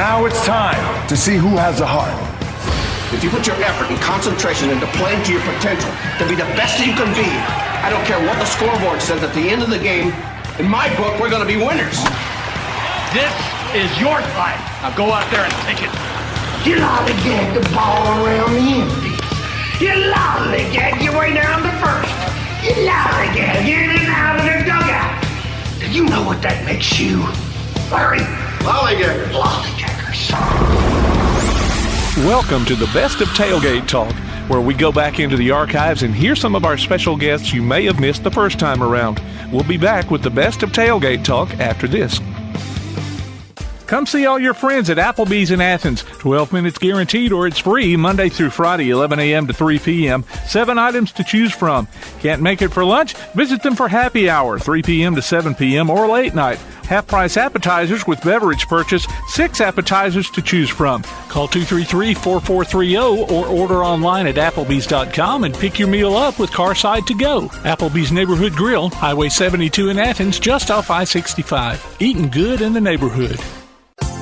Now it's time to see who has the heart. If you put your effort and concentration into playing to your potential, to be the best that you can be, I don't care what the scoreboard says at the end of the game, in my book, we're going to be winners. This is your fight. Now go out there and take it. You lollygag the ball around the infield. You lollygag your way down to first. You lollygag in and out of the dugout. Do you know what that makes you, Larry? Lollygaggers. Lollygaggers. Welcome to the Best of Tailgate Talk, where we go back into the archives and hear some of our special guests you may have missed the first time around. We'll be back with the Best of Tailgate Talk after this. Come see all your friends at Applebee's in Athens. 12 minutes guaranteed or it's free Monday through Friday, 11 a.m. to 3 p.m. 7 items to choose from. Can't make it for lunch? Visit them for happy hour, 3 p.m. to 7 p.m. or late night. Half-price appetizers with beverage purchase, 6 appetizers to choose from. Call 233-4430 or order online at Applebee's.com and pick your meal up with Carside to go. Applebee's Neighborhood Grill, Highway 72 in Athens, just off I-65. Eating good in the neighborhood.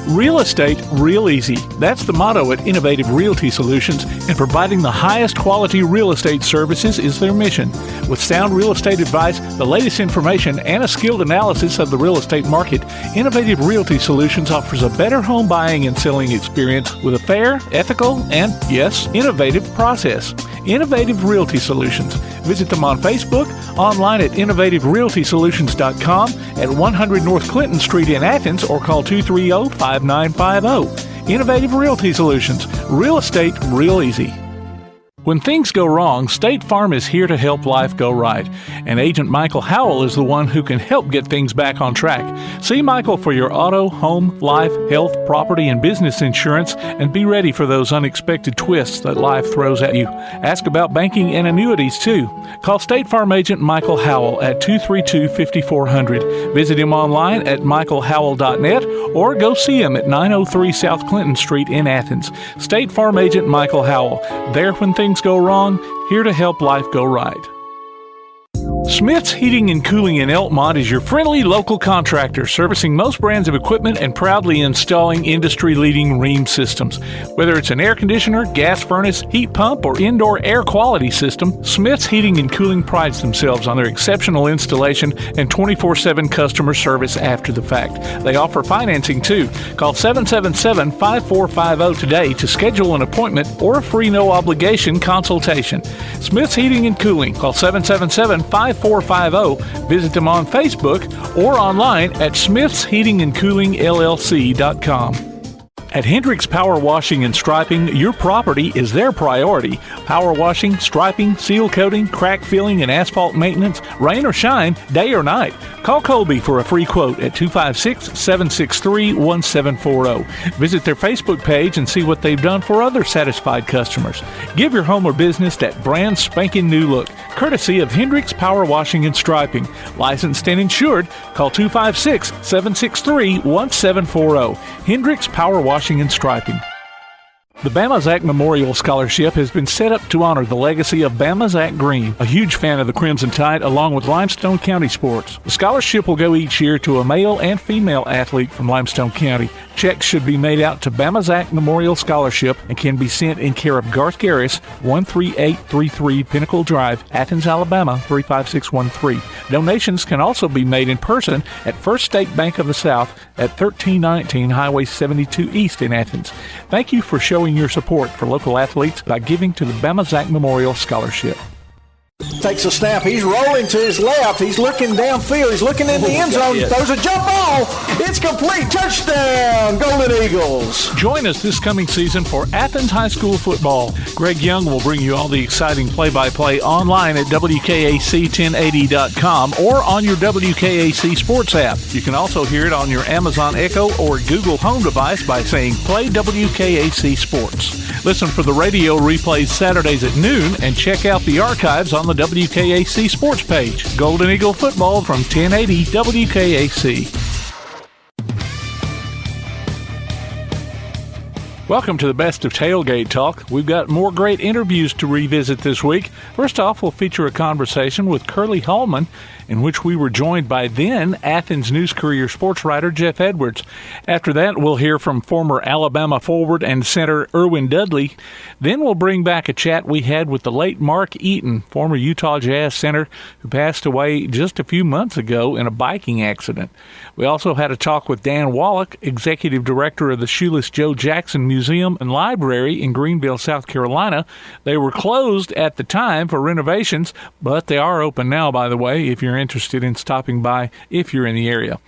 Real estate, real easy. That's the motto at Innovative Realty Solutions, and providing the highest quality real estate services is their mission. With sound real estate advice, the latest information, and a skilled analysis of the real estate market, Innovative Realty Solutions offers a better home buying and selling experience with a fair, ethical, and, yes, innovative process. Innovative Realty Solutions. Visit them on Facebook, online at innovativerealtysolutions.com, at 100 North Clinton Street in Athens, or call 230-5950. Innovative Realty Solutions. Real estate, real easy. When things go wrong, State Farm is here to help life go right. And Agent Michael Howell is the one who can help get things back on track. See Michael for your auto, home, life, health, property, and business insurance, and be ready for those unexpected twists that life throws at you. Ask about banking and annuities, too. Call State Farm Agent Michael Howell at 232-5400. Visit him online at michaelhowell.net or go see him at 903 South Clinton Street in Athens. State Farm Agent Michael Howell. There when things go wrong, here to help life go right. Smith's Heating and Cooling in Elkmont is your friendly local contractor, servicing most brands of equipment and proudly installing industry-leading Rheem systems. Whether it's an air conditioner, gas furnace, heat pump, or indoor air quality system, Smith's Heating and Cooling prides themselves on their exceptional installation and 24/7 customer service after the fact. They offer financing too. Call 777-5450 today to schedule an appointment or a free no-obligation consultation. Smith's Heating and Cooling. Call 777-5450. Visit them on Facebook or online at smithsheatingandcoolingllc.com. At Hendricks Power Washing and Striping, your property is their priority. Power washing, striping, seal coating, crack filling, and asphalt maintenance, rain or shine, day or night. Call Colby for a free quote at 256-763-1740. Visit their Facebook page and see what they've done for other satisfied customers. Give your home or business that brand spanking new look, courtesy of Hendricks Power Washing and Striping. Licensed and insured. Call 256-763-1740. Hendricks Power Washing and Striping. The Bama Zach Memorial Scholarship has been set up to honor the legacy of Bama Zach Green, a huge fan of the Crimson Tide, along with Limestone County sports. The scholarship will go each year to a male and female athlete from Limestone County. Checks should be made out to Bama Zach Memorial Scholarship and can be sent in care of Garth Garris, 13833 Pinnacle Drive, Athens, Alabama, 35613. Donations can also be made in person at First State Bank of the South at 1319 Highway 72 East in Athens. Thank you for showing your support for local athletes by giving to the Bama Zach Memorial Scholarship. Takes a snap. He's rolling to his left. He's looking downfield. He's looking in the end zone. He throws a jump ball. It's complete. Touchdown, Golden Eagles. Join us this coming season for Athens High School football. Greg Young will bring you all the exciting play-by-play online at WKAC1080.com or on your WKAC Sports app. You can also hear it on your Amazon Echo or Google Home device by saying Play WKAC Sports. Listen for the radio replays Saturdays at noon and check out the archives on the WKAC Sports page. Golden Eagle football from 1080 WKAC. Welcome to the Best of Tailgate Talk. We've got more great interviews to revisit this week. First off, we'll feature a conversation with Curley Hallman, in which we were joined by then Athens News Courier sports writer Jeff Edwards. After that, we'll hear from former Alabama forward and center Erwin Dudley. Then we'll bring back a chat we had with the late Mark Eaton, former Utah Jazz center, who passed away just a few months ago in a biking accident. We also had a talk with Dan Wallach, executive director of the Shoeless Joe Jackson Museum and Library in Greenville, South Carolina. They were closed at the time for renovations, but they are open now, by the way, if you're interested in stopping by if you're in the area.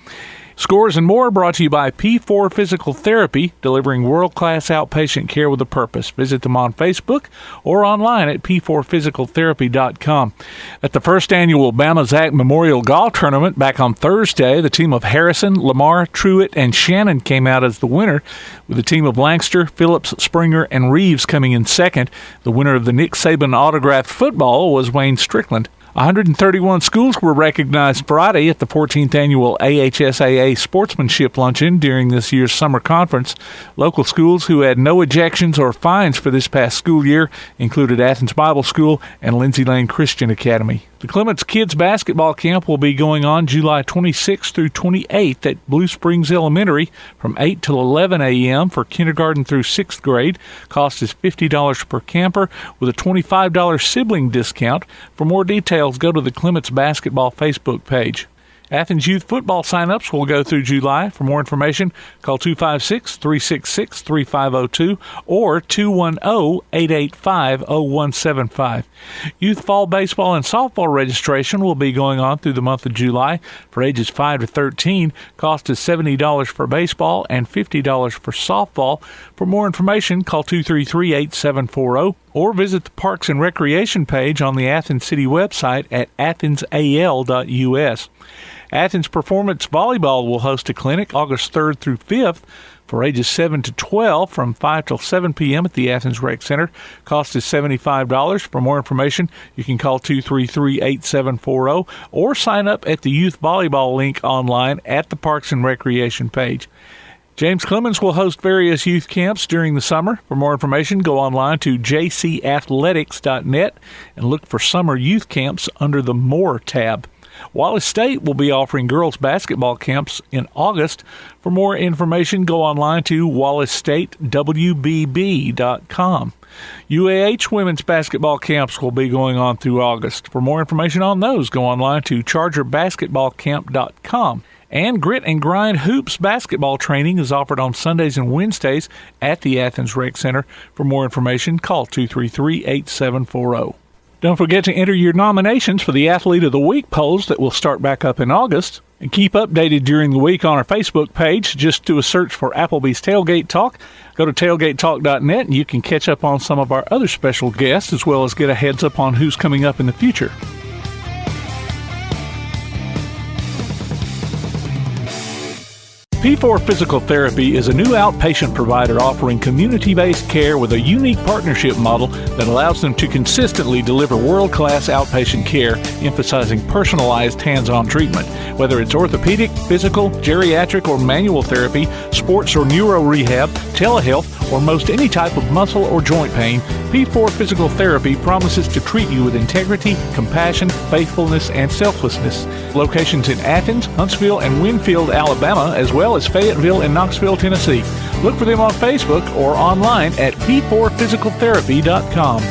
Scores and more brought to you by P4 Physical Therapy, delivering world-class outpatient care with a purpose. Visit them on Facebook or online at p4physicaltherapy.com. At the first annual Bama Zach Memorial Golf Tournament back on Thursday, the team of Harrison, Lamar, Truitt, and Shannon came out as the winner, with the team of Langster, Phillips, Springer, and Reeves coming in second. The winner of the Nick Saban autographed football was Wayne Strickland. 131 schools were recognized Friday at the 14th annual AHSAA Sportsmanship Luncheon during this year's summer conference. Local schools who had no ejections or fines for this past school year included Athens Bible School and Lindsay Lane Christian Academy. The Clements Kids Basketball Camp will be going on July 26th through 28th at Blue Springs Elementary from 8 till 11 a.m. for kindergarten through 6th grade. Cost is $50 per camper with a $25 sibling discount. For more details, go to the Clements Basketball Facebook page. Athens Youth Football sign-ups will go through July. For more information, call 256-366-3502 or 210-885-0175. Youth Fall Baseball and Softball registration will be going on through the month of July. For ages 5 to 13, cost is $70 for baseball and $50 for softball. For more information, call 233-8740 or visit the Parks and Recreation page on the Athens City website at athensal.us. Athens Performance Volleyball will host a clinic August 3rd through 5th for ages 7 to 12 from 5 till 7 p.m. at the Athens Rec Center. Cost is $75. For more information, you can call 233-8740 or sign up at the Youth Volleyball link online at the Parks and Recreation page. James Clemens will host various youth camps during the summer. For more information, go online to jcathletics.net and look for summer youth camps under the More tab. Wallace State will be offering girls basketball camps in August. For more information, go online to wallacestatewbb.com. UAH women's basketball camps will be going on through August. For more information on those, go online to chargerbasketballcamp.com. And Grit and Grind Hoops basketball training is offered on Sundays and Wednesdays at the Athens Rec Center. For more information, call 233-8740. Don't forget to enter your nominations for the Athlete of the Week polls that will start back up in August. And keep updated during the week on our Facebook page. Just do a search for Applebee's Tailgate Talk. Go to tailgatetalk.net and you can catch up on some of our other special guests as well as get a heads up on who's coming up in the future. P4 Physical Therapy is a new outpatient provider offering community-based care with a unique partnership model that allows them to consistently deliver world-class outpatient care, emphasizing personalized hands-on treatment. Whether it's orthopedic, physical, geriatric, or manual therapy, sports or neuro rehab, telehealth, or most any type of muscle or joint pain, P4 Physical Therapy promises to treat you with integrity, compassion, faithfulness, and selflessness. Locations in Athens, Huntsville, and Winfield, Alabama, as well as Fayetteville and Knoxville, Tennessee. Look for them on Facebook or online at p4physicaltherapy.com.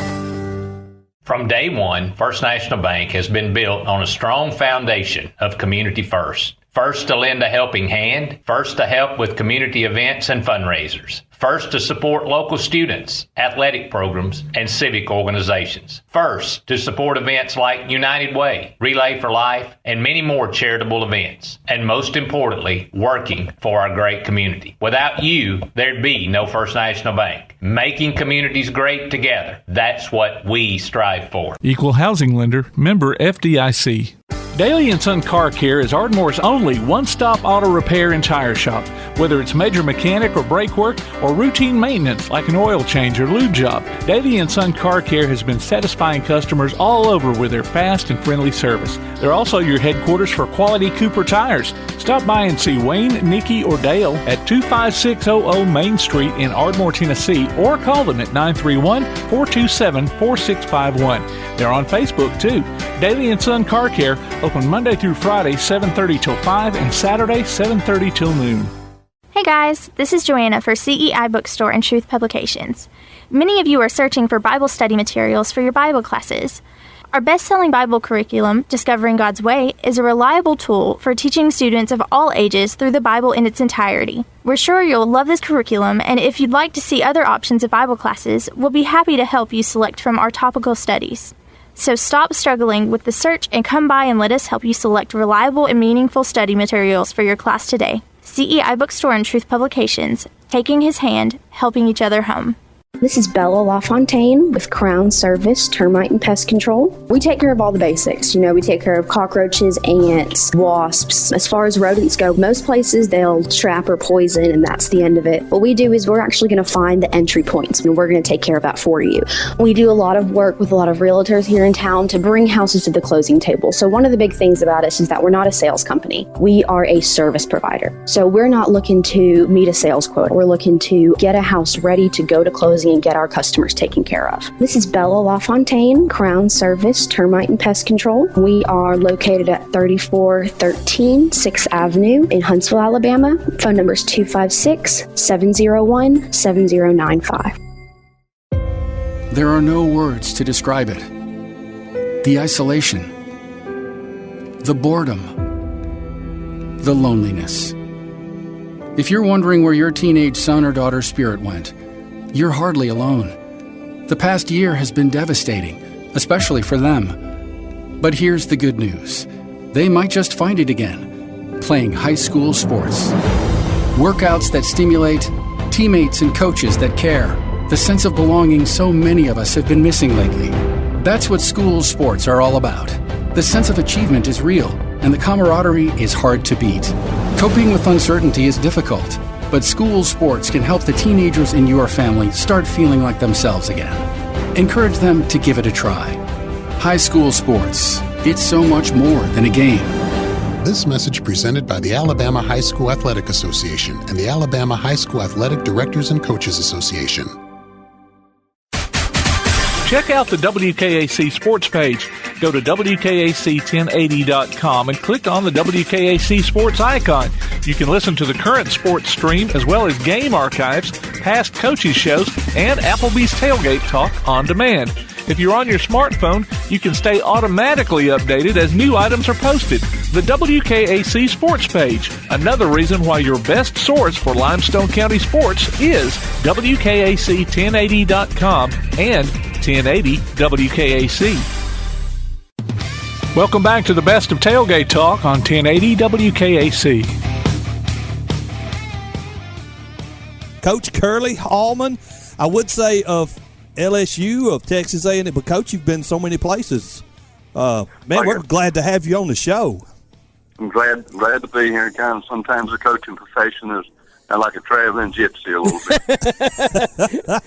From day one, First National Bank has been built on a strong foundation of community first. First to lend a helping hand, first to help with community events and fundraisers, first to support local students, athletic programs, and civic organizations, first to support events like United Way, Relay for Life, and many more charitable events, and most importantly, working for our great community. Without you, there'd be no First National Bank. Making communities great together, that's what we strive for. Equal housing lender, member FDIC. Daly & Son Car Care is Ardmore's only one-stop auto repair and tire shop. Whether it's major mechanic or brake work or routine maintenance like an oil change or lube job, Daly & Son Car Care has been satisfying customers all over with their fast and friendly service. They're also your headquarters for quality Cooper tires. Stop by and see Wayne, Nikki, or Dale at 25600 Main Street in Ardmore, Tennessee, or call them at 931-427-4651. They're on Facebook, too. Daly & Son Car Care, Open Monday through Friday, 7:30 till 5, and Saturday, 7:30 till noon. Hey guys, this is Joanna for CEI Bookstore and Truth Publications. Many of you are searching for Bible study materials for your Bible classes. Our best-selling Bible curriculum, Discovering God's Way, is a reliable tool for teaching students of all ages through the Bible in its entirety. We're sure you'll love this curriculum, and if you'd like to see other options of Bible classes, we'll be happy to help you select from our topical studies. So stop struggling with the search and come by and let us help you select reliable and meaningful study materials for your class today. CEI Bookstore and Truth Publications, taking his hand, helping each other home. This is Bella LaFontaine with Crown Service Termite and Pest Control. We take care of all the basics. We take care of cockroaches, ants, wasps. As far as rodents go, most places they'll trap or poison, and that's the end of it. What we do is we're actually going to find the entry points, and we're going to take care of that for you. We do a lot of work with a lot of realtors here in town to bring houses to the closing table. So one of the big things about us is that we're not a sales company. We are a service provider. So we're not looking to meet a sales quota. We're looking to get a house ready to go to closing and get our customers taken care of. This is Bella LaFontaine, Crown Service Termite and Pest Control. We are located at 3413 6th Avenue in Huntsville, Alabama. Phone number is 256-701-7095. There are no words to describe it. The isolation, the boredom, the loneliness. If you're wondering where your teenage son or daughter's spirit went, you're hardly alone. The past year has been devastating, especially for them. But here's the good news. They might just find it again, playing high school sports. Workouts that stimulate, teammates and coaches that care, the sense of belonging so many of us have been missing lately. That's what school sports are all about. The sense of achievement is real, and the camaraderie is hard to beat. Coping with uncertainty is difficult, but school sports can help the teenagers in your family start feeling like themselves again. Encourage them to give it a try. High school sports. It's so much more than a game. This message presented by the Alabama High School Athletic Association and the Alabama High School Athletic Directors and Coaches Association. Check out the WKAC sports page. Go to WKAC1080.com and click on the WKAC sports icon. You can listen to the current sports stream as well as game archives, past coaches' shows, and Applebee's Tailgate Talk on demand. If you're on your smartphone, you can stay automatically updated as new items are posted. The WKAC sports page. Another reason why your best source for Limestone County sports is WKAC1080.com and 1080 WKAC. Welcome back to the best of Tailgate Talk on 1080 WKAC. Coach Curley Hallman, I would say of LSU, of Texas A&M, but Coach, you've been so many places. We're glad to have you on the show. I'm glad to be here. Kind of sometimes the coaching profession is like a traveling gypsy a little bit.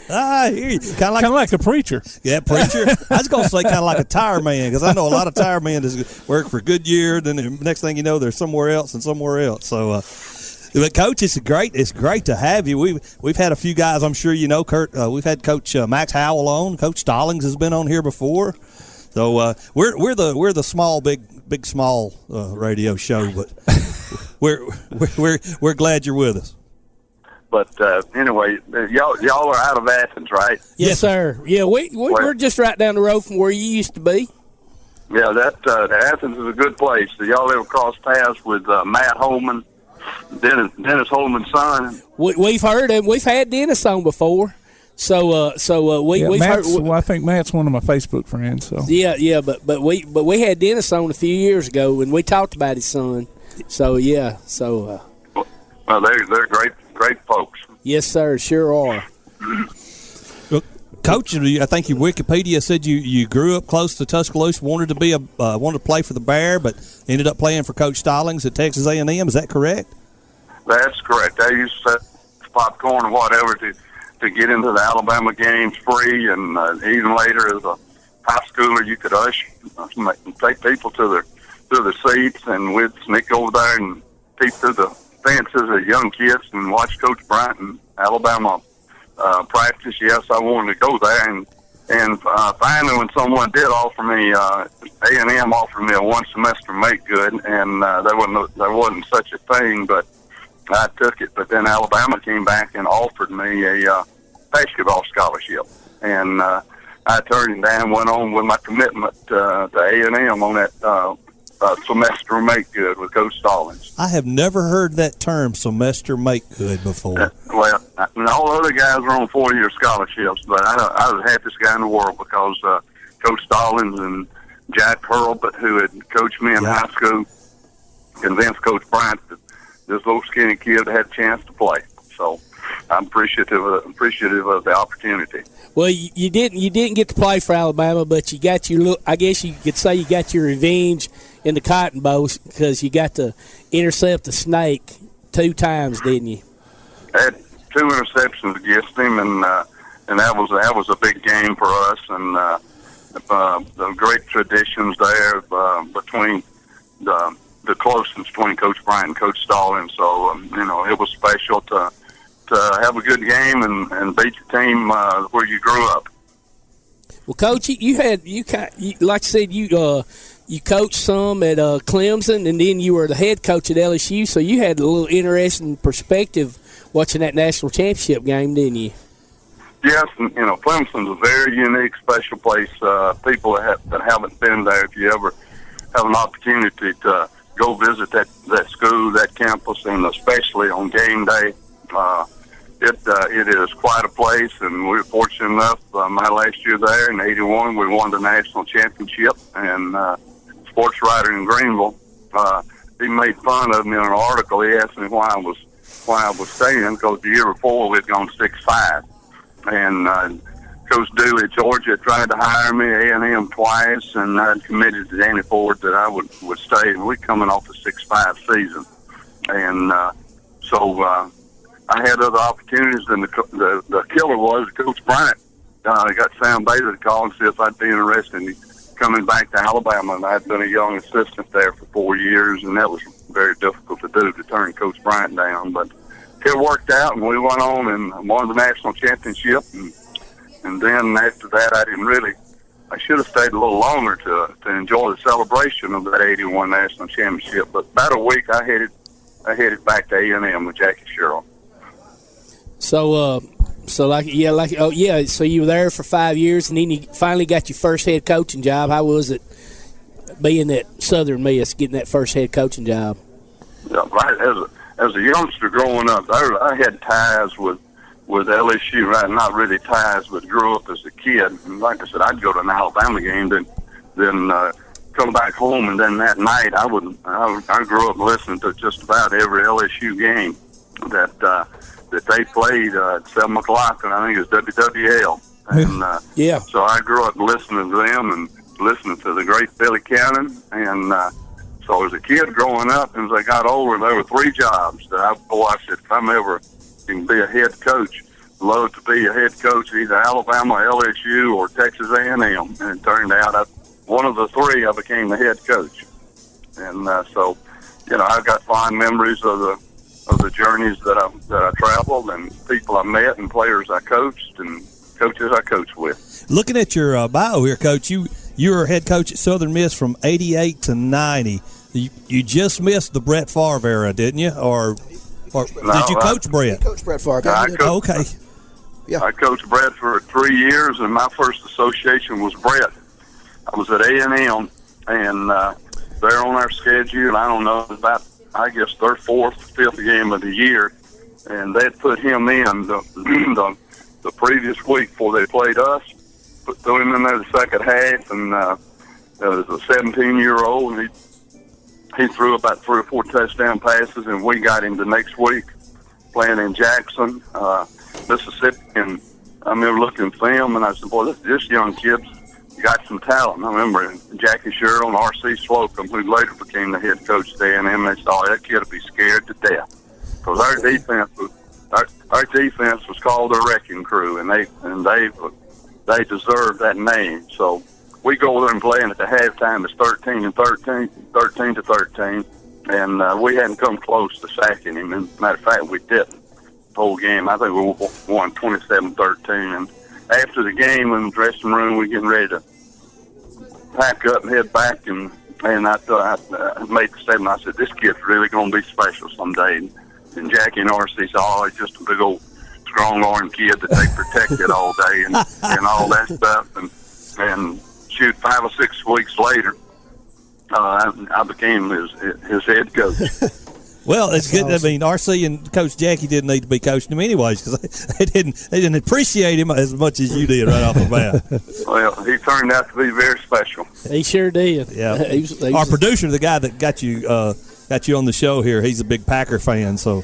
I hear you. Kind of like a preacher. Yeah, preacher. I was going to say kind of like a tire man, because I know a lot of tire men that work for Goodyear, then the next thing you know, they're somewhere else and somewhere else. So, but Coach, it's great to have you. We've had a few guys, I'm sure you know, Kurt. We've had Coach Max Howell on. Coach Stallings has been on here before. So we're the small big small radio show, but we're glad you're with us. But anyway, y'all are out of Athens, right? Yes, sir. Yeah, we're just right down the road from where you used to be. Yeah, Athens is a good place. So y'all ever cross paths with Matt Holman, Dennis Holman's son? We've heard him. We've had Dennis on before. So we've heard. Well, I think Matt's one of my Facebook friends. So yeah, but we had Dennis on a few years ago, and we talked about his son. So yeah, well, they're great folks. Yes, sir, sure are. Well, Coach, I think your Wikipedia said you grew up close to Tuscaloosa, wanted to play for the Bear, but ended up playing for Coach Stallings at Texas A&M. Is that correct? That's correct. I used to set popcorn and whatever to get into the Alabama games free, and even later as a high schooler, you could take people to the seats, and we'd sneak over there and peek through the fences as young kids and watch Coach Bryant and Alabama practice. Yes, I wanted to go there, and And finally, when someone did offer me, A&M offered me a one-semester make good, and there wasn't such a thing, but I took it. But then Alabama came back and offered me a basketball scholarship, and I turned it down, went on with my commitment to A&M on that semester make good with Coach Stallings. I have never heard that term, semester make good, before. Well, and all the other guys were on 4-year scholarships, but I was the happiest guy in the world because Coach Stallings and Jack Hurlbut, who had coached me in high school, convinced Coach Bryant that this little skinny kid had a chance to play. So I'm appreciative of the opportunity. Well, you didn't get to play for Alabama, but you got your, I guess you could say you got your revenge in the Cotton Bowl because you got to intercept the snake 2 times, didn't you? I had 2 interceptions against him, and that was a big game for us, and the great traditions there between the closeness between Coach Bryant and Coach Stallings. So it was special to have a good game and beat the team where you grew up. Well, Coach, you like I said, you coached some at Clemson, and then you were the head coach at LSU, so you had a little interesting perspective watching that national championship game, didn't you? Yes, Clemson's a very unique, special place. People that haven't been there, if you ever have an opportunity to go visit that school, that campus, and especially on game day, it is quite a place, and we were fortunate enough. My last year there in '81, we won the national championship, and sports writer in Greenville, he made fun of me in an article. He asked me why I was staying, because the year before we'd gone 6-5, and Coach Dewey, Georgia, tried to hire me, A&M twice, and I'd committed to Danny Ford that I would stay, and we're coming off a 6-5 season, and so I had other opportunities, and the killer was Coach Bryant. I got Sam Bailey to call and see if I'd be interested in coming back to Alabama, and I'd been a young assistant there for 4 years, and that was very difficult to do, to turn Coach Bryant down, but it worked out, and we went on and won the national championship, and then after that I should have stayed a little longer to enjoy the celebration of that '81 national championship, but about a week I headed back to A&M with Jackie Sherrill. So you were there for 5 years, and then you finally got your first head coaching job. How was it being at Southern Miss, getting that first head coaching job? Yeah, right. As a youngster growing up, I had ties with LSU, right? Not really ties, but grew up as a kid. And like I said, I'd go to an Alabama game, then come back home, and then that night I grew up listening to just about every LSU game that they played at 7 o'clock, and I think it was WWL. And so I grew up listening to them and listening to the great Billy Cannon. And so as a kid growing up, and as I got older, there were 3 jobs that I said, if I'm ever can be a head coach, love to be a head coach, either Alabama, LSU, or Texas A&M. And it turned out one of the 3 I became the head coach. And so, I've got fond memories of the journeys that I traveled, and people I met, and players I coached, and coaches I coached with. Looking at your bio here, Coach, you were head coach at Southern Miss from '88 to '90. You just missed the Brett Favre era, didn't you? Or did you coach Brett? Coach Brett Favre. Okay. Yeah. I coached Brett for 3 years, and my first association was Brett. I was at A&M, and they're on our schedule. I don't know, about, I guess, their 4th, 5th game of the year, and they'd put him in the previous week before they played us. Threw him in there the second half, and it was a 17-year-old, and he threw about 3 or 4 touchdown passes, and we got him the next week playing in Jackson, Mississippi. And I remember looking at film, and I said, boy, this young kid's got some talent. I remember Jackie Sherrill and R.C. Slocum, who later became the head coach at A&M, they said, that kid will be scared to death. Because our defense was called the Wrecking Crew, and they deserved that name. So we go over there and play, and at the halftime it's 13 to 13, and we hadn't come close to sacking him. And matter of fact, we didn't the whole game. I think we won 27-13, after the game in the dressing room, we're getting ready to pack up and head back, and I made the statement. I said, this kid's really going to be special someday. And Jackie and R.C. said, oh, he's just a big old strong-armed kid that they protected all day and all that stuff. And shoot, 5 or 6 weeks later, I became his head coach. Well, it's good. I mean, R.C. and Coach Jackie didn't need to be coaching him anyways because they didn't appreciate him as much as you did right off the bat. Well, he turned out to be very special. He sure did. Yeah. Our producer, the guy that got you on the show here, he's a big Packer fan. So,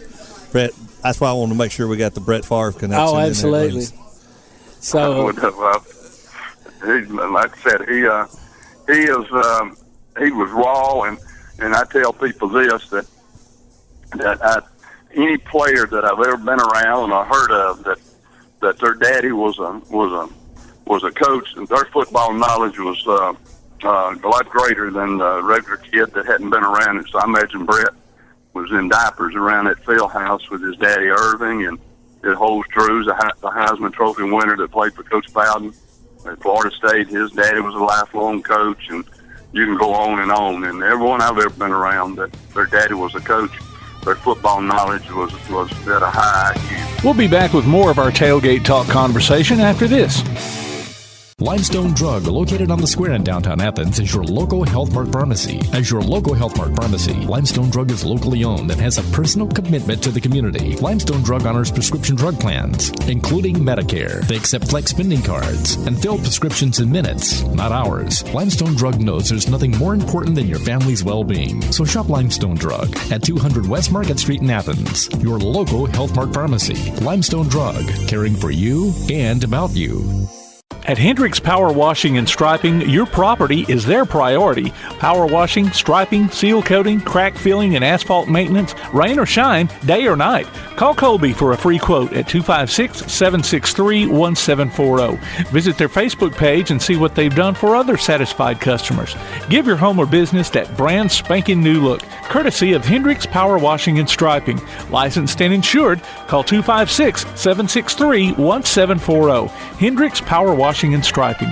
Brett, that's why I wanted to make sure we got the Brett Favre connection. Oh, absolutely. So, like I said, he was raw, and I tell people this that any player that I've ever been around or heard of that their daddy was a coach, and their football knowledge was a lot greater than the regular kid that hadn't been around it. So I imagine Brett was in diapers around that field house with his daddy Irving, and it holds true. The Heisman Trophy winner that played for Coach Bowden at Florida State, his daddy was a lifelong coach, and you can go on. And everyone I've ever been around that their daddy was a coach, their football knowledge was at a high IQ. We'll be back with more of our Tailgate Talk conversation after this. Limestone Drug, located on the square in downtown Athens, is your local Health Mart pharmacy. As your local Health Mart pharmacy, Limestone Drug is locally owned and has a personal commitment to the community. Limestone Drug honors prescription drug plans, including Medicare. They accept flex spending cards and fill prescriptions in minutes, not hours. Limestone Drug knows there's nothing more important than your family's well-being. So shop Limestone Drug at 200 West Market Street in Athens, your local Health Mart pharmacy. Limestone Drug, caring for you and about you. At Hendricks Power Washing and Striping, your property is their priority. Power washing, striping, seal coating, crack filling, and asphalt maintenance, rain or shine, day or night. Call Colby for a free quote at 256-763-1740. Visit their Facebook page and see what they've done for other satisfied customers. Give your home or business that brand spanking new look, courtesy of Hendricks Power Washing and Striping. Licensed and insured. Call 256-763-1740. Hendricks Power Washing and Striping.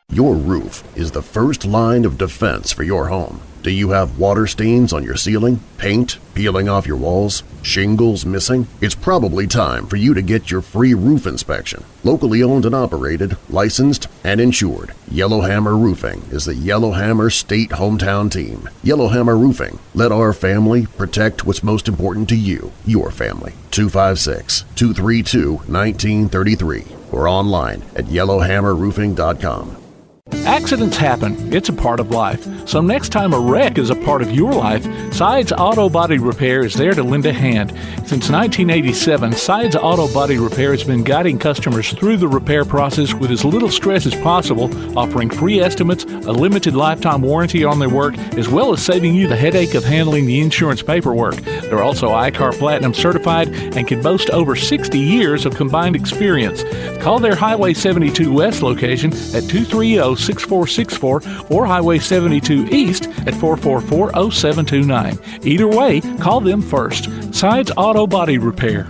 Your roof is the first line of defense for your home. Do you have water stains on your ceiling, paint peeling off your walls, shingles missing? It's probably time for you to get your free roof inspection. Locally owned and operated, licensed, and insured, Yellowhammer Roofing is the Yellowhammer State hometown team. Yellowhammer Roofing. Let our family protect what's most important to you, your family. 256-232-1933 or online at yellowhammerroofing.com. Accidents happen. It's a part of life. So next time a wreck is a part of your life, Sides Auto Body Repair is there to lend a hand. Since 1987, Sides Auto Body Repair has been guiding customers through the repair process with as little stress as possible, offering free estimates, a limited lifetime warranty on their work, as well as saving you the headache of handling the insurance paperwork. They're also ICAR Platinum certified and can boast over 60 years of combined experience. Call their Highway 72 West location at 230-6464 or Highway 72 East at 444-0729. Either way, call them first. Sides Auto Body Repair.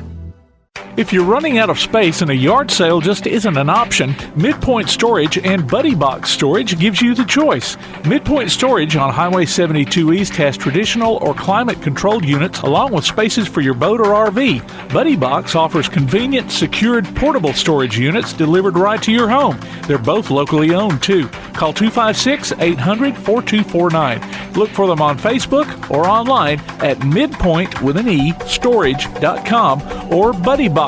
If you're running out of space and a yard sale just isn't an option, Midpoint Storage and Buddy Box Storage gives you the choice. Midpoint Storage on Highway 72 East has traditional or climate-controlled units along with spaces for your boat or RV. Buddy Box offers convenient, secured, portable storage units delivered right to your home. They're both locally owned, too. Call 256-800-4249. Look for them on Facebook or online at midpoint.storage.com or buddyboxstorage.com.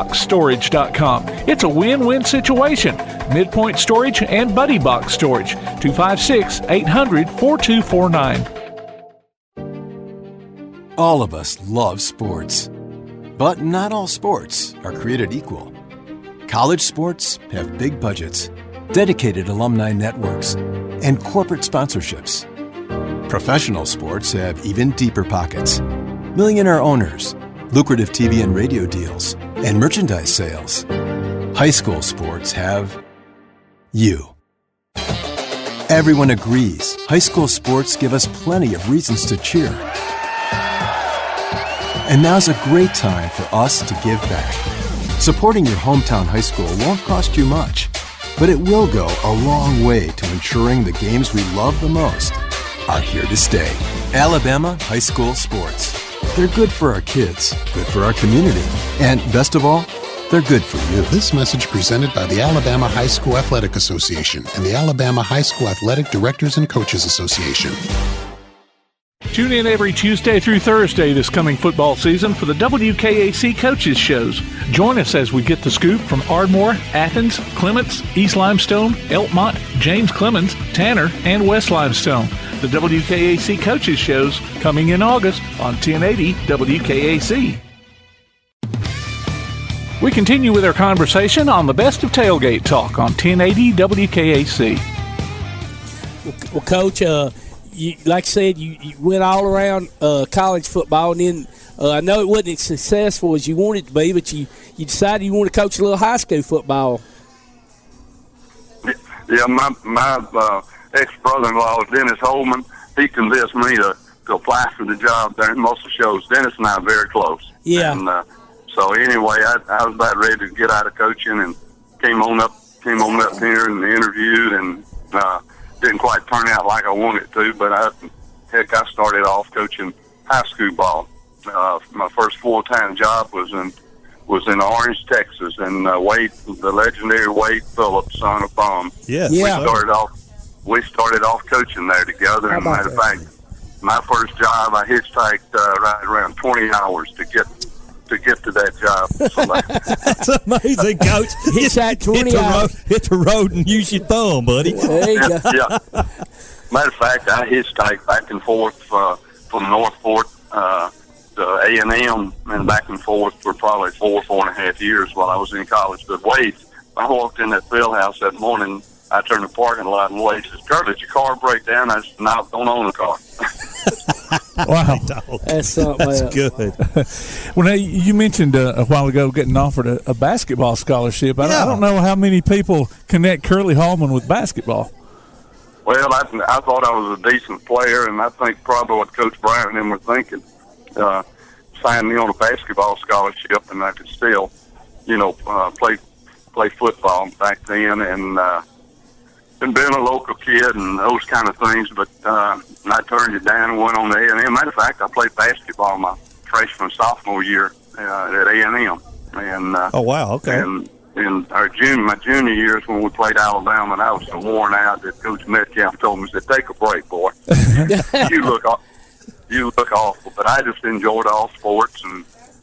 It's a win-win situation. Midpoint Storage and Buddy Box Storage. 256-800-4249. All of us love sports, but not all sports are created equal. College sports have big budgets, dedicated alumni networks, and corporate sponsorships. Professional sports have even deeper pockets, millionaire owners, lucrative TV and radio deals, and merchandise sales. High school sports have you. Everyone agrees high school sports give us plenty of reasons to cheer. And now's a great time for us to give back. Supporting your hometown high school won't cost you much, but it will go a long way to ensuring the games we love the most are here to stay. Alabama High School Sports. They're good for our kids, good for our community, and best of all, they're good for you. This message presented by the Alabama High School Athletic Association and the Alabama High School Athletic Directors and Coaches Association. Tune in every Tuesday through Thursday this coming football season for the WKAC Coaches Shows. Join us as we get the scoop from Ardmore, Athens, Clements, East Limestone, Elkmont, James Clemens, Tanner, and West Limestone. The WKAC Coaches Shows coming in August on 1080 WKAC. We continue with our conversation on the best of Tailgate Talk on 1080 WKAC. Well, Coach, you, like I said, you went all around college football, and then I know it wasn't as successful as you wanted it to be, but you decided you want to coach a little high school football. Yeah, my ex-brother-in-law, Dennis Holman, he convinced me to apply for the job there in most of the shows. Dennis and I are very close. Yeah. And so anyway, I was about ready to get out of coaching and came on up here and interviewed, and didn't quite turn out like I wanted it to, but I started off coaching high school ball. My first full-time job was in Orange, Texas, and the legendary Wade Phillips, son of Bum. Yes. Yeah. We started off coaching there together. And matter of fact, my first job, I hitchhiked right around 20 hours to get to that job. So that's amazing, Coach. Hitchhike 20 hours. Hit the road and use your thumb, buddy. There you go. Yeah. Matter of fact, I hitchhiked back and forth from Northport to A&M and back and forth for probably 4.5 years while I was in college. But Wade, I walked in that field house that morning. I turned the parking lot, and Wade says, "Curley, did your car break down?" I said, "No, don't own a car." Wow. That's something. That's good. Well, now, you mentioned a while ago getting offered a basketball scholarship. I don't know how many people connect Curley Hallman with basketball. Well, I thought I was a decent player, and I think probably what Coach Bryant and them were thinking, signed me on a basketball scholarship, and I could still, play football back then, and being a local kid and those kind of things, but I turned it down and went on to A&M. Matter of fact, I played basketball my freshman sophomore year at A&M. And oh wow, okay. And in my junior years when we played Alabama, and I was so worn out that Coach Metcalf told me, he said, "Take a break, boy. You look awful." But I just enjoyed all sports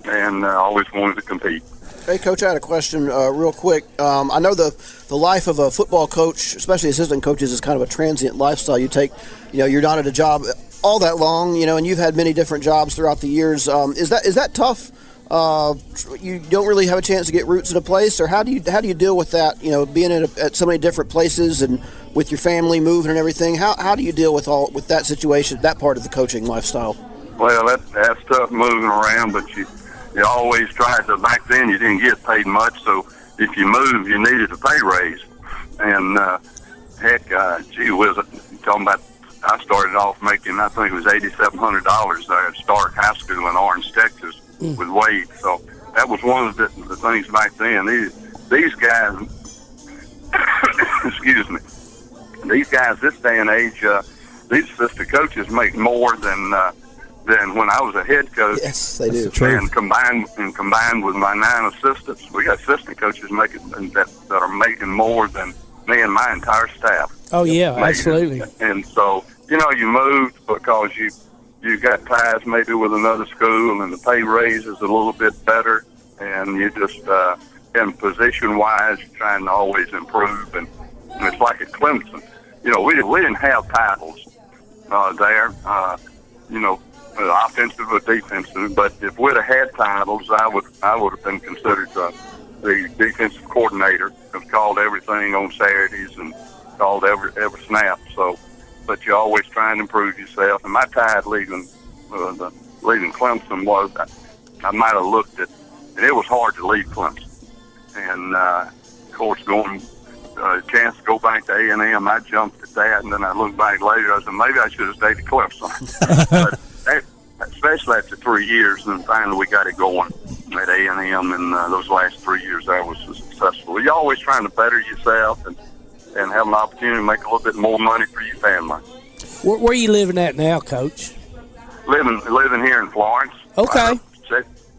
and always wanted to compete. Hey, Coach, I had a question real quick. I know the life of a football coach, especially assistant coaches, is kind of a transient lifestyle. You take, you're not at a job all that long, and you've had many different jobs throughout the years. Is that tough? You don't really have a chance to get roots in a place, or how do you deal with that? Being at so many different places and with your family moving and everything. How do you deal with that situation, that part of the coaching lifestyle? Well, that's tough moving around, but you always tried to. Back then, you didn't get paid much, so if you moved, you needed a pay raise. And gee whiz, talking about, I started off making, I think it was $8,700 there at Stark High School in Orange, Texas, with Wade. So that was one of the things back then. These guys, excuse me, these guys this day and age, these assistant coaches make more than when I was a head coach. Yes, they do. And combined with my 9 assistants, we got assistant coaches that are making more than me and my entire staff. Oh yeah, absolutely. And so you moved because you got ties maybe with another school, and the pay raise is a little bit better, and you just in position wise trying to always improve. And it's like at Clemson, we didn't have titles there. Offensive or defensive, but if we'd have had titles, I would have been considered the defensive coordinator. I've called everything on Saturdays and called every snap. So, but you always try and improve yourself. And my tide leaving Clemson was I might have looked at, and it was hard to leave Clemson. And of course, going a chance to go back to A&M, I jumped at that, and then I looked back later. I said maybe I should have stayed at Clemson. But especially after 3 years, and then finally we got it going. at A&M, and those last 3 years I was successful. You're always trying to better yourself and have an opportunity to make a little bit more money for your family. Where are you living at now, Coach? Living here in Florence. Okay.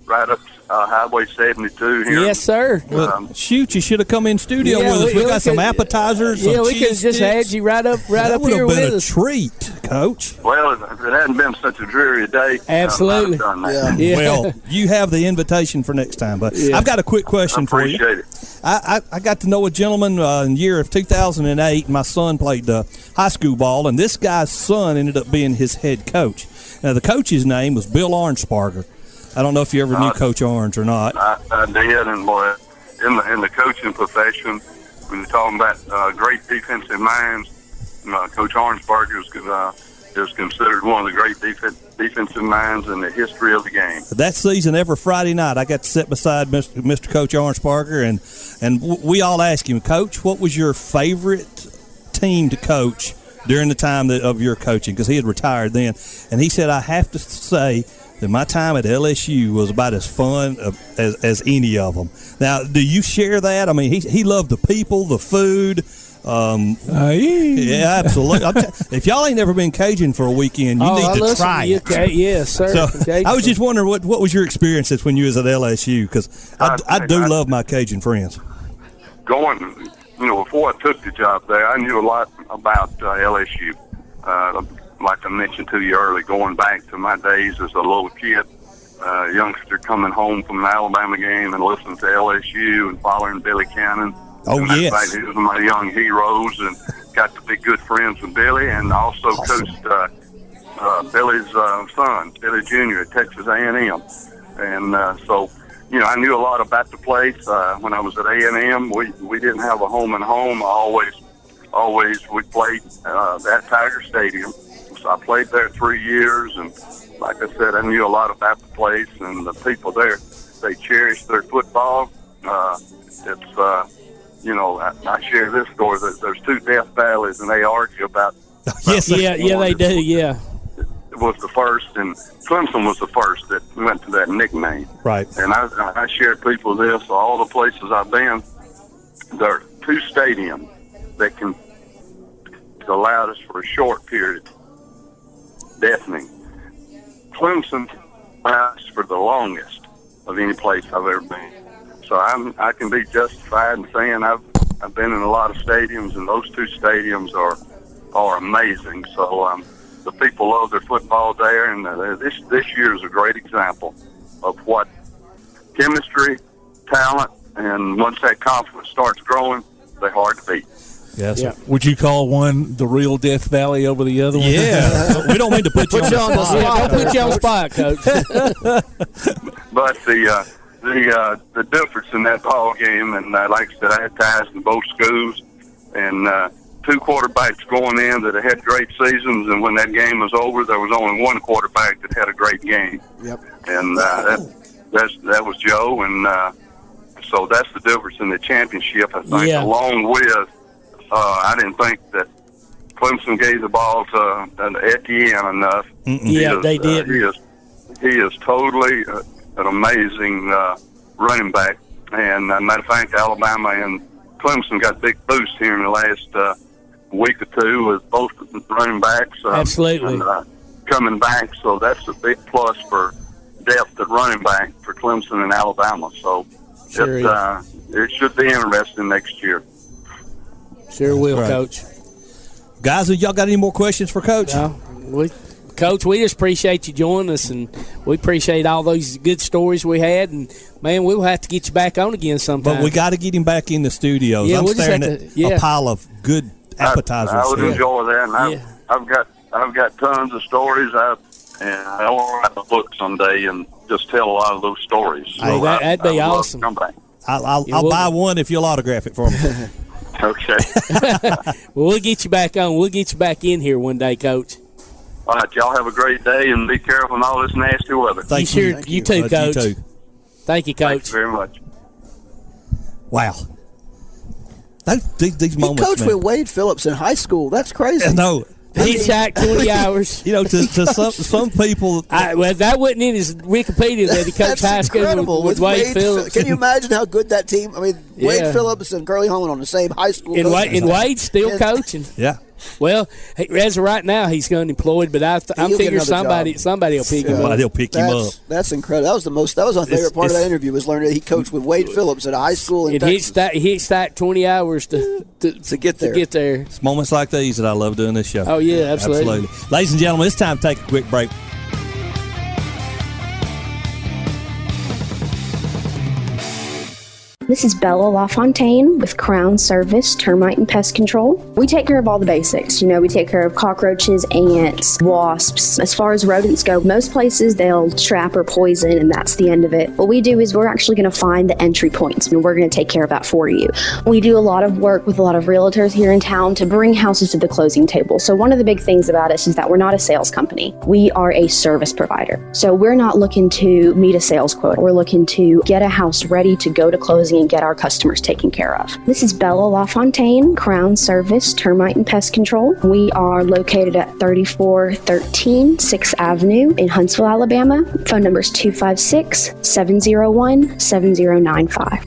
Right up Highway 72 here. Yes, sir. Well, shoot, you should have come in studio with us. We got some appetizers. Yeah, some we could have just had you right up here with us. That would have been a treat, Coach. Well, if it hadn't been such a dreary day, absolutely. I'd have done that. Yeah. Well, you have the invitation for next time. But I've got a quick question for you. Appreciate it. I got to know a gentleman in the year of 2008. My son played high school ball, and this guy's son ended up being his head coach. Now, the coach's name was Bill Arnsparger. I don't know if you ever knew Coach Orange or not. I did, and boy, in the coaching profession, when you're talking about great defensive minds, Coach Arnsparger is considered one of the great defensive minds in the history of the game. That season, every Friday night, I got to sit beside Mr. Coach Arnsparger, and we all asked him, Coach, what was your favorite team to coach during the time of your coaching? Because he had retired then. And he said, I have to say that my time at LSU was about as fun as any of them. Now, do you share that? I mean, he loved the people, the food. Yeah, absolutely. If y'all ain't never been Cajun for a weekend, you need to try it. Okay, yes, sir. So, I was just wondering, what was your experiences when you was at LSU? Because I do love my Cajun friends. Before I took the job there, I knew a lot about LSU. Like I mentioned to you earlier, going back to my days as a little kid, youngster coming home from an Alabama game and listening to LSU and following Billy Cannon. Oh, and yes. He was one of my young heroes, and got to be good friends with Billy, and also coached Billy's son, Billy Jr. at Texas A&M. And so, I knew a lot about the place. When I was at A&M, we didn't have a home and home. We played at Tiger Stadium. So I played there 3 years, and like I said, I knew a lot about the place and the people there. They cherish their football. I share this story that there's two Death Valleys, and they argue about. Yes, they do. Yeah, it was the first, and Clemson was the first that went to that nickname. Right. And I shared people this. All the places I've been, there are two stadiums that can allow us for a short period. Deafening. Clemson lasts for the longest of any place I've ever been. So I can be justified in saying I've been in a lot of stadiums, and those two stadiums are amazing. So the people love their football there, and this year is a great example of what chemistry, talent, and once that confidence starts growing, they're hard to beat. Yes. Yeah. Would you call one the real Death Valley over the other one? Yeah. We don't mean to put you on the spot. Don't put you on the spot, Coach. But the difference in that ball game, and like I said, I had ties in both schools, and two quarterbacks going in that had great seasons, and when that game was over, there was only one quarterback that had a great game. Yep. And that was Joe, and so that's the difference in the championship, I think, along with I didn't think that Clemson gave the ball to Etienne enough. They did. He is totally an amazing running back. And matter of fact, Alabama and Clemson got a big boost here in the last week or two with both running backs. Absolutely. Coming back, so that's a big plus for depth at running back for Clemson and Alabama. So it should be interesting next year. Sure will, Coach. Guys, have y'all got any more questions for Coach? Coach, we just appreciate you joining us, and we appreciate all those good stories we had. And, man, we'll have to get you back on again sometime. But we got to get in back in the studios. I'm staring at a pile of good appetizers. I would enjoy that. And I've got tons of stories. And I want to write a book someday and just tell a lot of those stories. So that'd be awesome. Come back. I'll buy one if you'll autograph it for me. Okay. Well, we'll get you back on. We'll get you back in here one day, Coach. All right, y'all have a great day, and be careful in all this nasty weather. Thank you. You too, Coach. You too. Thank you, Coach. Thanks very much. Wow. These moments, he coached with Wade Phillips in high school. That's crazy. No. Hitchhike 20 hours. You know, to some people. Well, that wasn't in his Wikipedia that he coached high school with Wade Phillips. Can you imagine how good that team? I mean, Wade Phillips and Curley Hallman on the same high school. And Wade's still coaching. Yeah. Well, as of right now, he's unemployed, but I'm figuring somebody will pick him up. Somebody'll pick him up. That's incredible. That was my favorite part of that interview, was learning that he coached with Wade Phillips at a high school in Texas. He hitchhiked 20 hours to get there. It's moments like these that I love doing this show. Oh, yeah, absolutely. Ladies and gentlemen, it's time to take a quick break. This is Bella LaFontaine with Crown Service Termite and Pest Control. We take care of all the basics. You know, we take care of cockroaches, ants, wasps. As far as rodents go, most places they'll trap or poison, and that's the end of it. What we do is we're actually going to find the entry points, and we're going to take care of that for you. We do a lot of work with a lot of realtors here in town to bring houses to the closing table. So one of the big things about us is that we're not a sales company. We are a service provider. So we're not looking to meet a sales quota. We're looking to get a house ready to go to closing and get our customers taken care of. This is Bella LaFontaine, Crown Service Termite and Pest Control. We are located at 3413 6th Avenue in Huntsville, Alabama. Phone number is 256-701-7095.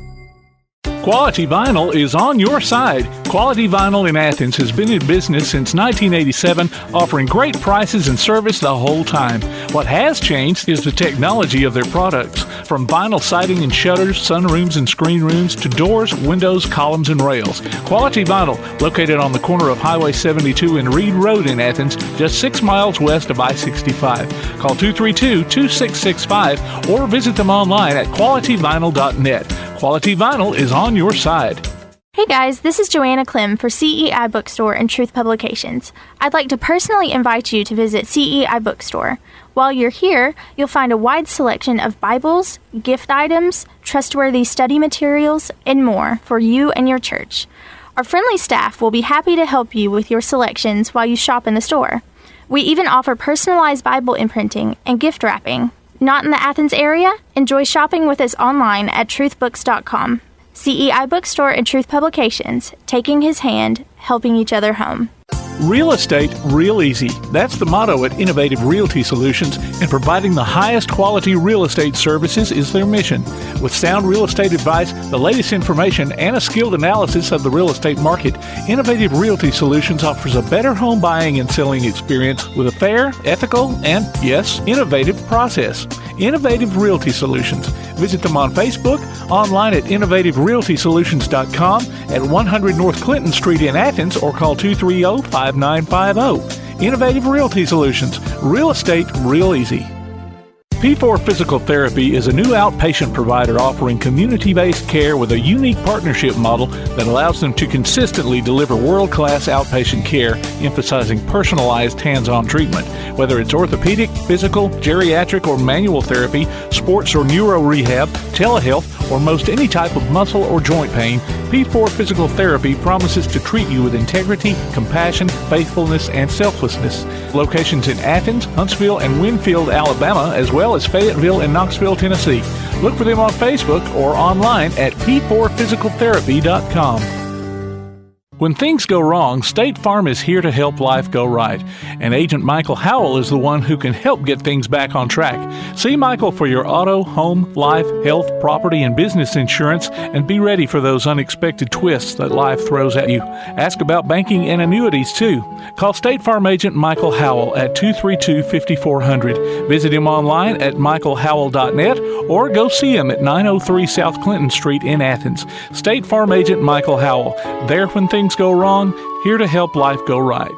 Quality Vinyl is on your side. Quality Vinyl in Athens has been in business since 1987, offering great prices and service the whole time. What has changed is the technology of their products. From vinyl siding and shutters, sunrooms and screen rooms, to doors, windows, columns, and rails. Quality Vinyl, located on the corner of Highway 72 and Reed Road in Athens, just 6 miles west of I-65. Call 232-2665 or visit them online at qualityvinyl.net. Quality Vinyl is on your side. Hey guys, this is Joanna Clem for CEI Bookstore and Truth Publications. I'd like to personally invite you to visit CEI Bookstore. While you're here, you'll find a wide selection of Bibles, gift items, trustworthy study materials, and more for you and your church. Our friendly staff will be happy to help you with your selections while you shop in the store. We even offer personalized Bible imprinting and gift wrapping. Not in the Athens area? Enjoy shopping with us online at truthbooks.com. CEI Bookstore and Truth Publications, taking his hand, helping each other home. Real estate, real easy. That's the motto at Innovative Realty Solutions, and providing the highest quality real estate services is their mission. With sound real estate advice, the latest information, and a skilled analysis of the real estate market, Innovative Realty Solutions offers a better home buying and selling experience with a fair, ethical, and, yes, innovative process. Innovative Realty Solutions. Visit them on Facebook, online at innovativerealtysolutions.com, at 100 North Clinton Street in Athens, or call 230-5950. Innovative Realty Solutions. Real estate, real easy. P4 Physical Therapy is a new outpatient provider offering community-based care with a unique partnership model that allows them to consistently deliver world-class outpatient care, emphasizing personalized hands-on treatment. Whether it's orthopedic, physical, geriatric, or manual therapy, sports or neuro rehab, telehealth, or most any type of muscle or joint pain, P4 Physical Therapy promises to treat you with integrity, compassion, faithfulness, and selflessness. Locations in Athens, Huntsville, and Winfield, Alabama, as well as Fayetteville and Knoxville, Tennessee. Look for them on Facebook or online at p4physicaltherapy.com. When things go wrong, State Farm is here to help life go right. And Agent Michael Howell is the one who can help get things back on track. See Michael for your auto, home, life, health, property, and business insurance, and be ready for those unexpected twists that life throws at you. Ask about banking and annuities, too. Call State Farm Agent Michael Howell at 232-5400. Visit him online at michaelhowell.net or go see him at 903 South Clinton Street in Athens. State Farm Agent Michael Howell. There when things go wrong, here to help life go right.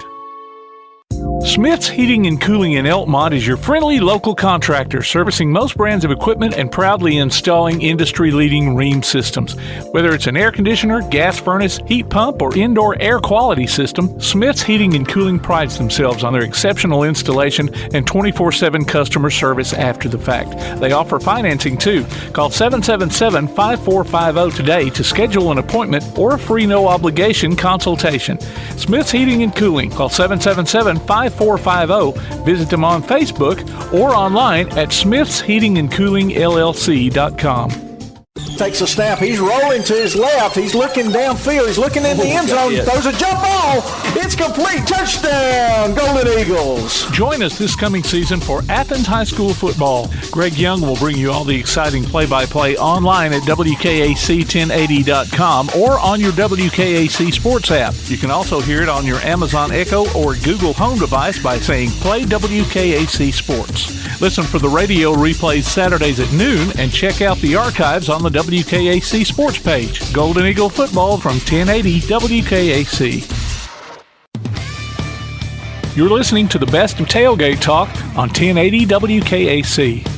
Smith's Heating and Cooling in Elkmont is your friendly local contractor, servicing most brands of equipment and proudly installing industry-leading Rheem systems. Whether it's an air conditioner, gas furnace, heat pump, or indoor air quality system, Smith's Heating and Cooling prides themselves on their exceptional installation and 24/7 customer service after the fact. They offer financing too. Call 777-5450 today to schedule an appointment or a free no-obligation consultation. Smith's Heating and Cooling. Call 777-5450. Visit them on Facebook or online at smithsheatingandcoolingllc.com. takes a snap. He's rolling to his left. He's looking downfield. He's looking in the end zone. Throws a jump ball. It's complete. Touchdown, Golden Eagles. Join us this coming season for Athens High School football. Greg Young will bring you all the exciting play-by-play online at WKAC1080.com or on your WKAC Sports app. You can also hear it on your Amazon Echo or Google Home device by saying Play WKAC Sports. Listen for the radio replays Saturdays at noon and check out the archives on the WKAC Sports page. Golden Eagle football from 1080 WKAC. You're listening to the best of Tailgate Talk on 1080 WKAC.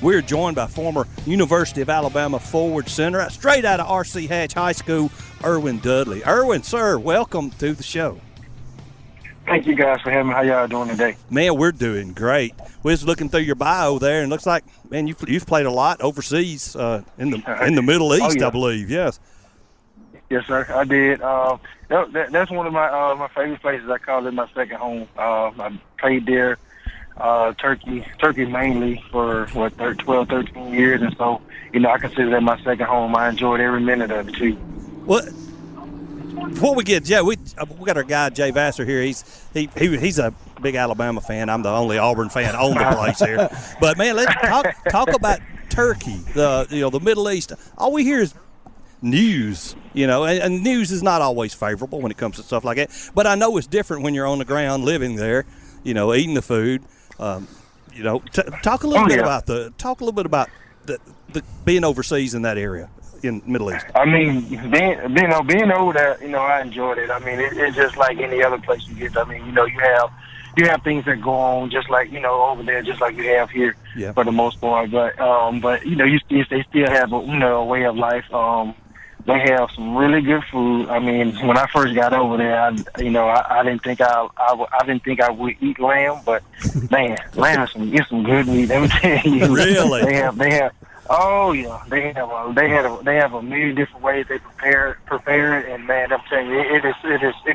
We're joined by former University of Alabama forward center, straight out of R.C. Hatch High School, Erwin Dudley. Erwin, sir, welcome to the show. Thank you guys for having me. How y'all doing today? Man, we're doing great. We was looking through your bio there, and it looks like, man, you've played a lot overseas in the Middle East, I believe. Yes. Yes, sir. I did. That's one of my favorite places. I call it my second home. I played there, Turkey mainly for 12, 13 years, and so I consider that my second home. I enjoyed every minute of it too. Well, before we get we got our guy Jay Vassar here. He's a big Alabama fan. I'm the only Auburn fan on the place here. But man, let's talk about Turkey. The Middle East. All we hear is news, and news is not always favorable when it comes to stuff like that. But I know it's different when you're on the ground living there, eating the food. Talk a little bit about the being overseas in that area in Middle East. I mean, being over there, I enjoyed it. I mean, it's just like any other place you get. I mean, you have things that go on just like over there, just like you have here for the most part. But they still have a way of life. They have some really good food. I mean, when I first got over there, I didn't think I would eat lamb, but man, lamb is some good meat. Let me tell you. Really? They have. Oh yeah, they have a million different ways they prepare it, and man, I'm telling you, it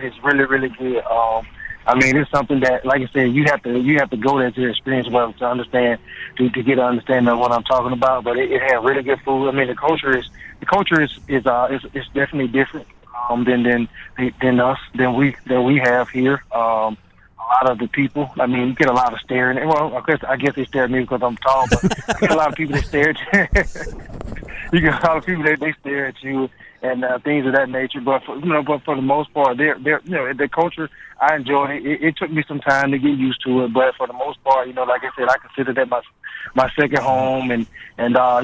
is really really good. I mean, it's something that, like I said, you have to go there to experience well to understand, to get an understanding of what I'm talking about. But it had really good food. I mean, the culture is definitely different than we have here. A lot of the people, I mean, you get a lot of staring. Well, I guess they stare at me because I'm tall, but you get a lot of people that stare at you. You get a lot of people that they stare at you and things of that nature. But for the most part, the culture, I enjoyed it. It took me some time to get used to it, but for the most part, like I said, I consider that my second home, and I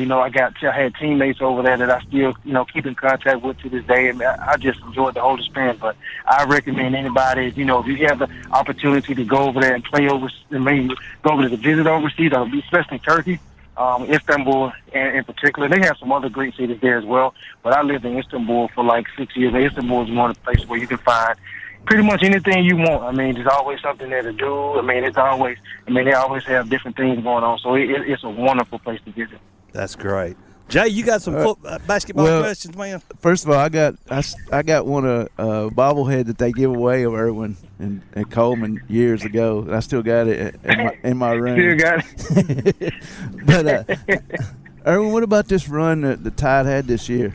had teammates over there that I still keep in contact with to this day, and I just enjoyed the whole experience. But I recommend anybody, if you have the opportunity to go over there and play overseas, maybe go over to visit overseas, especially Turkey. Istanbul in particular. They have some other great cities there as well, but I lived in Istanbul for like 6 years. Istanbul is one of the places where you can find pretty much anything you want. I mean, there's always something there to do. I mean, they always have different things going on, so it's a wonderful place to visit. That's great. Jay, you got some basketball questions, man? First of all, I got one bobblehead that they give away of Erwin and Coleman years ago. I still got it in my room. Still got it. But Erwin, what about this run that the Tide had this year?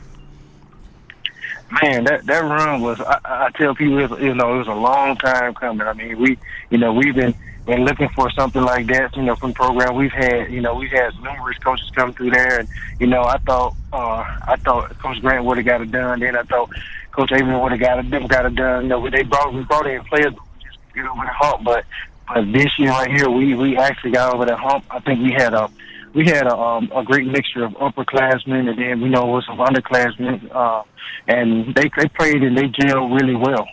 Man, that run was. I tell people, it was a long time coming. I mean, we've been looking for something like that, from the program. We've had numerous coaches come through there, and I thought Coach Grant would have got it done. Then I thought Coach Avon would have got it done. We brought in players just to get over the hump, but this year right here, we actually got over the hump. I think we had a great mixture of upperclassmen and then with some underclassmen, and they played and they gelled really well.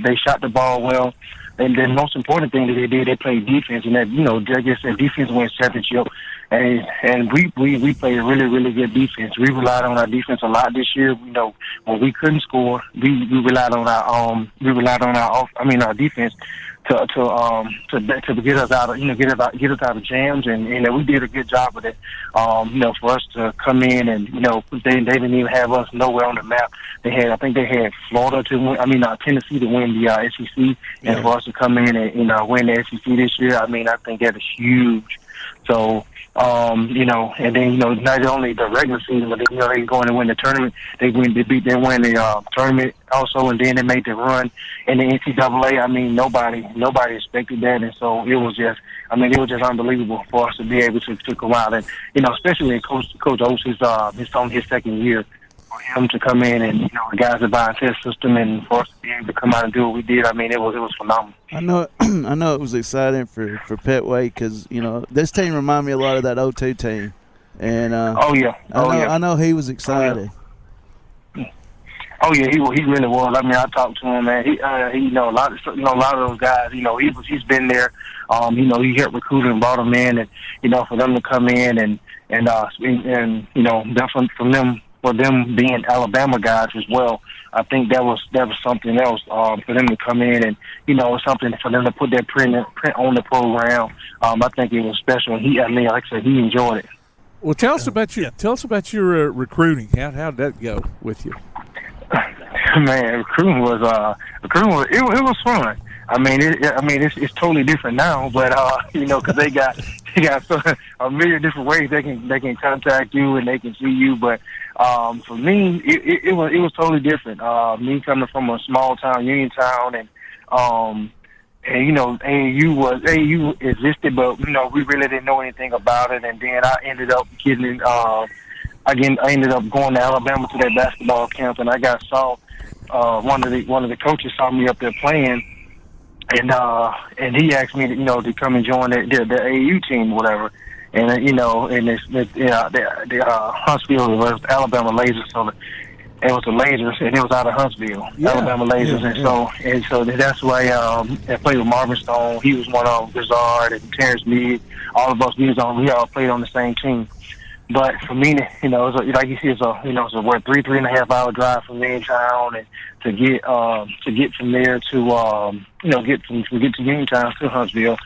They shot the ball well. And the most important thing that they did, they played defense, and that like I said, defense wins championship, and we played really really good defense. We relied on our defense a lot this year. When we couldn't score, we relied on our defense to get us out of get us out of jams, and we did a good job with it. For us to come in and they didn't even have us nowhere on the map. I think they had Florida to win. Tennessee to win the SEC, and for us to come in and win the SEC this year, I think that is huge. So And then, not only the regular season, but then, they go in and win the tournament. They win the tournament also, and then they made the run in the NCAA. I mean, nobody expected that, and so it was just unbelievable for us to be able to come out, and especially in Coach Oates, his on his second year, for him to come in and the guys that buy a test system, and for us to be able to come out and do what we did. I mean, it was phenomenal. I know it was exciting for Petway because this team reminded me a lot of that 02 team, and I know he was excited. Oh yeah, he really was. I mean, I talked to him, man. He a lot of those guys. He's been there. He helped recruit and brought them in, and for them to come in and for them being Alabama guys as well. I think that was something else for them to come in and something for them to put their print on the program. I think it was special. And like I said, he enjoyed it. Well, tell us about your recruiting. How'd that go with you? Man, recruiting was it was fun. I mean, it's totally different now, but because they got a million different ways they can contact you and they can see you. But for me, it was totally different. Me coming from a small town, Uniontown, and AAU existed, but we really didn't know anything about it. And then I ended up I ended up going to Alabama to that basketball camp, and I saw one of the coaches saw me up there playing. And he asked me to come and join the AAU team, whatever. And the Huntsville was Alabama Lasers, so it was the Lasers, and it was out of Huntsville, Alabama Lasers, and so that's why I played with Marvin Stone. He was one of them, Bizarre and Terrence Mead. All of us, we all played on the same team. But for me, like you see, it's a 3.5 hour drive from Uniontown, and to get from there to get to Uniontown to Huntsville.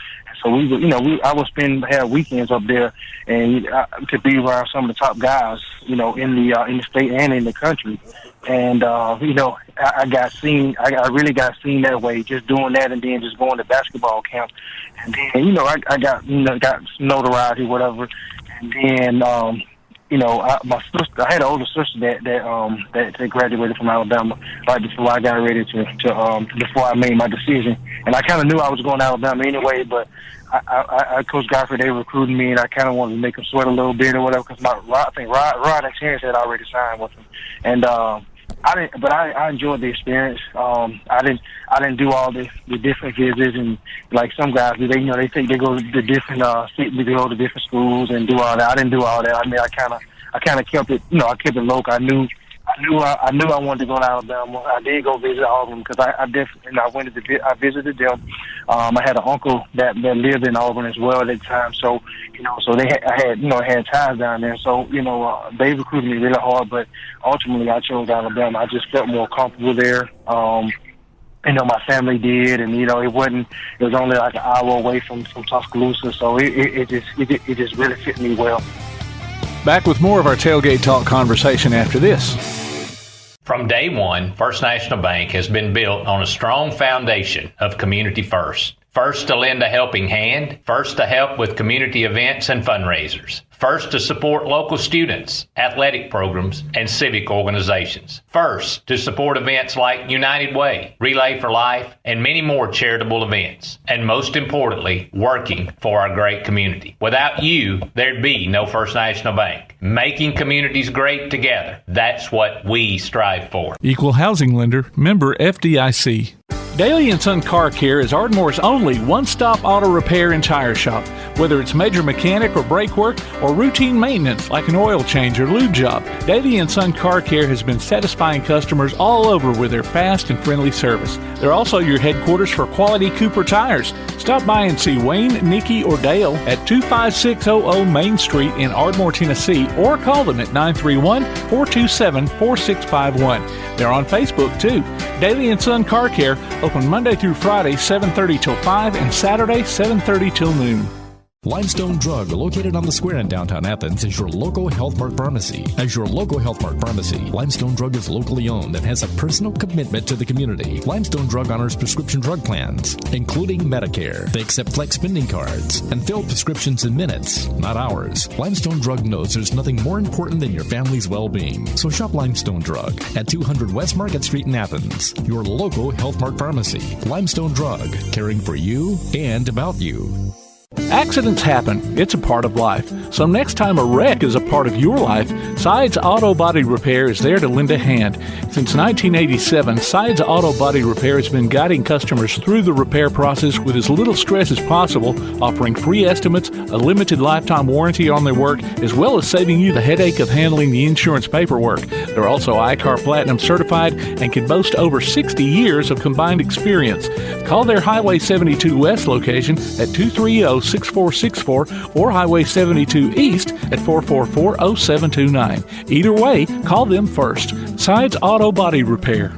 So I would have weekends up there, and to be around some of the top guys, in the state and in the country. And I really got seen that way, just doing that, and then just going to basketball camp. And then I got notoriety, whatever. And then my sister, I had an older sister that graduated from Alabama right before I got ready before I made my decision. And I kind of knew I was going to Alabama anyway, but Coach Godfrey, they recruited me, and I kind of wanted to make them sweat a little bit or whatever, because I think Rod and Terrence had already signed with them. And I enjoyed the experience. I didn't do all the different visits, and like some guys do. They go to the different cities, they go to different schools and do all that. I didn't do all that. I mean, I kind of kept it. I kept it local. I knew I wanted to go to Alabama. I did go visit Auburn because I visited them. I had an uncle that lived in Auburn as well at the time. So I had ties down there. So they recruited me really hard, but ultimately I chose Alabama. I just felt more comfortable there. My family did, and it was only like an hour away from Tuscaloosa. So it just really fit me well. Back with more of our Tailgate Talk conversation after this. From day one, First National Bank has been built on a strong foundation of community first. First to lend a helping hand, first to help with community events and fundraisers, first to support local students, athletic programs, and civic organizations, first to support events like United Way, Relay for Life, and many more charitable events, and most importantly, working for our great community. Without you, there'd be no First National Bank. Making communities great together, that's what we strive for. Equal housing lender, member FDIC. Daly & Son Car Care is Ardmore's only one-stop auto repair and tire shop. Whether it's major mechanic or brake work or routine maintenance like an oil change or lube job, Daly & Son Car Care has been satisfying customers all over with their fast and friendly service. They're also your headquarters for quality Cooper tires. Stop by and see Wayne, Nikki, or Dale at 25600 Main Street in Ardmore, Tennessee, or call them at 931-427-4651. They're on Facebook too. Daly & Son Car Care, open Monday through Friday, 7:30 till 5, and Saturday, 7:30 till noon. Limestone Drug, located on the square in downtown Athens, is your local Health Mart pharmacy. As your local Health Mart pharmacy, Limestone Drug is locally owned and has a personal commitment to the community. Limestone Drug honors prescription drug plans, including Medicare. They accept flex spending cards and fill prescriptions in minutes, not hours. Limestone Drug knows there's nothing more important than your family's well-being. So shop Limestone Drug at 200 West Market Street in Athens, your local Health Mart pharmacy. Limestone Drug, caring for you and about you. Accidents happen. It's a part of life. So next time a wreck is a part of your life, Sides Auto Body Repair is there to lend a hand. Since 1987, Sides Auto Body Repair has been guiding customers through the repair process with as little stress as possible, offering free estimates, a limited lifetime warranty on their work, as well as saving you the headache of handling the insurance paperwork. They're also ICAR Platinum certified and can boast over 60 years of combined experience. Call their Highway 72 West location at 230-6464 or Highway 72 East at 444-0729. Either way, call them first. Sides Auto Body Repair.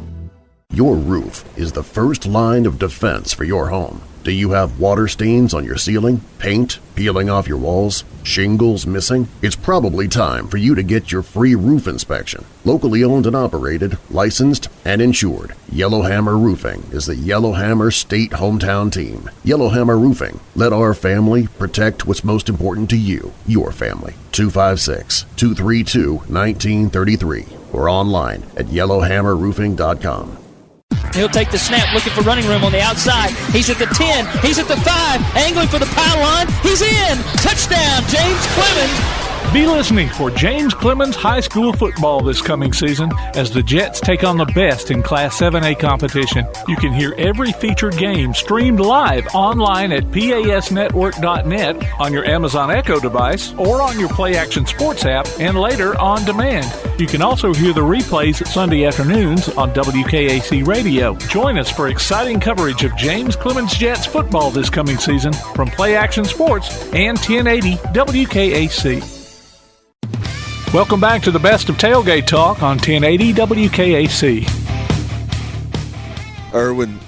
Your roof is the first line of defense for your home. Do you have water stains on your ceiling, paint peeling off your walls, shingles missing? It's probably time for you to get your free roof inspection. Locally owned and operated, licensed, and insured, Yellowhammer Roofing is the Yellowhammer State hometown team. Yellowhammer Roofing. Let our family protect what's most important to you, your family. 256-232-1933 or online at yellowhammerroofing.com. He'll take the snap, looking for running room on the outside. He's at the 10. He's at the 5. Angling for the pylon. He's in. Touchdown, James Clemens. Be listening for James Clemens High School football this coming season as the Jets take on the best in Class 7A competition. You can hear every featured game streamed live online at pasnetwork.net on your Amazon Echo device or on your Play Action Sports app and later on demand. You can also hear the replays Sunday afternoons on WKAC Radio. Join us for exciting coverage of James Clemens Jets football this coming season from Play Action Sports and 1080 WKAC. Welcome back to the best of Tailgate Talk on 1080 WKAC. Erwin,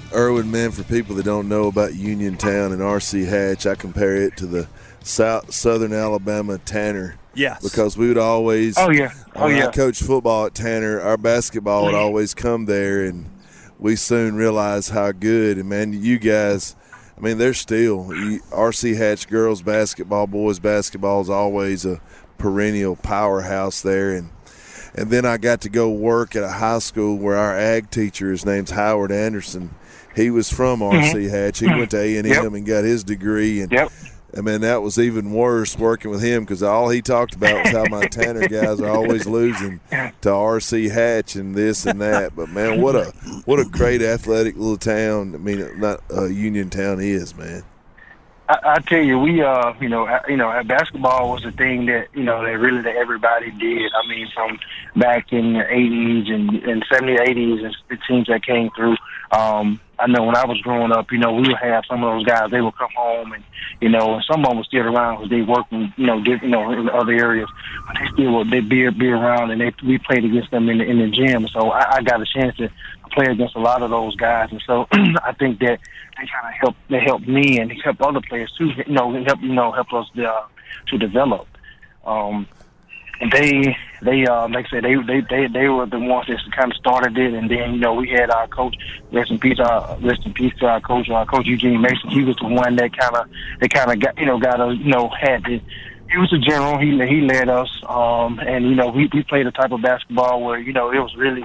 man, for people that don't know about Uniontown and R.C. Hatch, I compare it to the southern Alabama Tanner. Yes. Because we would always, I coached football at Tanner, our basketball would always come there, and we soon realized how good. And, man, you guys, I mean, they're still, R.C. Hatch girls basketball, boys basketball is always a perennial powerhouse there. And then I got to go work at a high school where our ag teacher, his name's Howard Anderson, he was from R.C. Hatch. He went to A&M and got his degree. And I mean, that was even worse working with him because all he talked about was how my Tanner guys are always losing to R.C. Hatch and this and that. But, man, what a great athletic little town. I mean, Uniontown is, man. I tell you, we basketball was a thing that that everybody did. I mean, from back in the 80s and 70s, 80s, and the teams that came through. I know when I was growing up, we would have some of those guys. They would come home and and some of them would still around because they worked in in other areas, but they'd be around and we played against them in the gym. So I got a chance to play against a lot of those guys, and so I think that they kind of helped me and help other players too. Help us to develop. They like I said, they were the ones that kind of started it, and then we had our coach, rest in peace to our coach Eugene Mason. He was the one that kind of got us had the. He was a general. He led us, and we played a type of basketball where it was really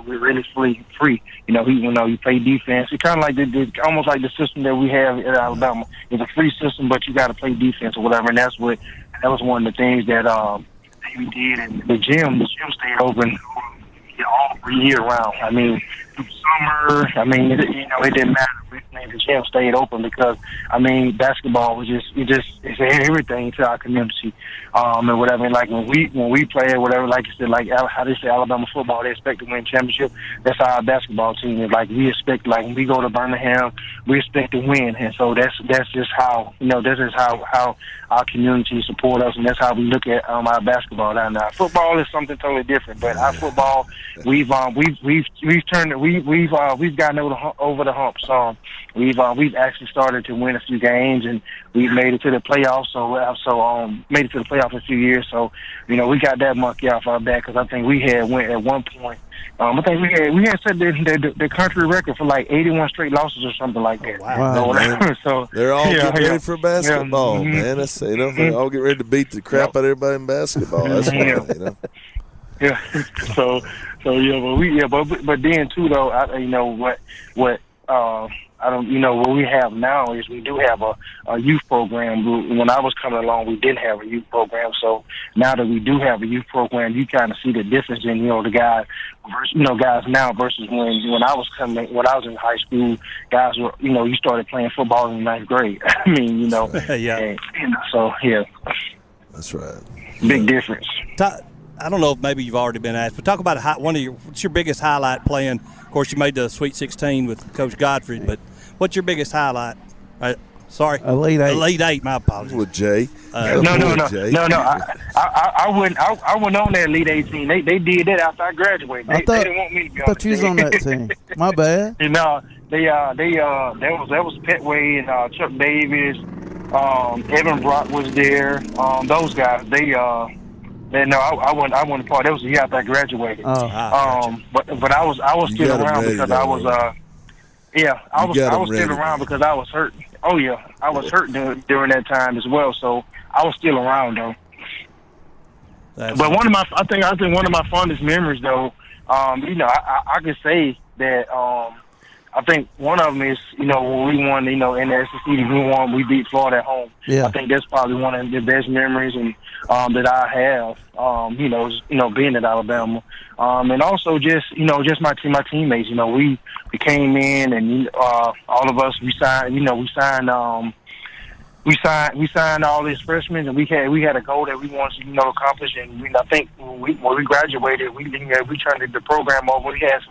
free. He played defense. It kind of like almost like the system that we have at Alabama. It's a free system, but you got to play defense or whatever. And that was one of the things that we did. And the gym stayed open all year round. I mean, summer. I mean, it didn't matter. The gym stayed open because basketball was it's everything to our community, and whatever. And like when we play or whatever, like you said, like how they say Alabama football, they expect to win championship. That's how our basketball team is. Like we expect, like when we go to Birmingham, we expect to win, and so that's just how this is how our community support us, and that's how we look at our basketball down there. Football is something totally different, but our football, we've gotten over the hump. we've actually started to win a few games, and we've made it to the playoffs. Made it to the playoffs a few years. So, we got that monkey off our back because I think we had went at one point. I think we had set the country record for like 81 straight losses or something like that. Wow. So they're all getting ready for basketball, man. That's, they all get ready to beat the crap out of everybody in basketball. That's why, Yeah. So but then too though, what we have now is we do have a youth program. When I was coming along, we didn't have a youth program. So now that we do have a youth program, you kind of see the difference in the guys now versus when I was in high school. Guys were you started playing football in the 9th grade. I mean yeah. So yeah, that's right. Big difference. I don't know if maybe you've already been asked, but talk about what's your biggest highlight playing? Of course, you made the Sweet 16 with Coach Godfrey, but what's your biggest highlight? Sorry, Elite Eight. Elite Eight. My apologies. With Jay. No. I went on that Elite 8 team. They did that after I graduated. They didn't want me to be on. I thought you was on that team. My bad. That was Petway and Chuck Davis. Evan Brock was there. Those guys. I wasn't part. That was the year after I graduated. Gotcha. But I was still around because I was I was still around because I was hurt. Oh yeah, I was hurt during that time as well. So I was still around though. But I think one of my fondest memories though, I could say that I think one of them is, when we won, in the SEC, we beat Florida at home. Yeah. I think that's probably one of the best memories and that I have, being at Alabama. And also just my teammates, we came in and, all of us, we signed all these freshmen, and we had a goal that we wanted to accomplish. And I think when we graduated, we turned the program over. We had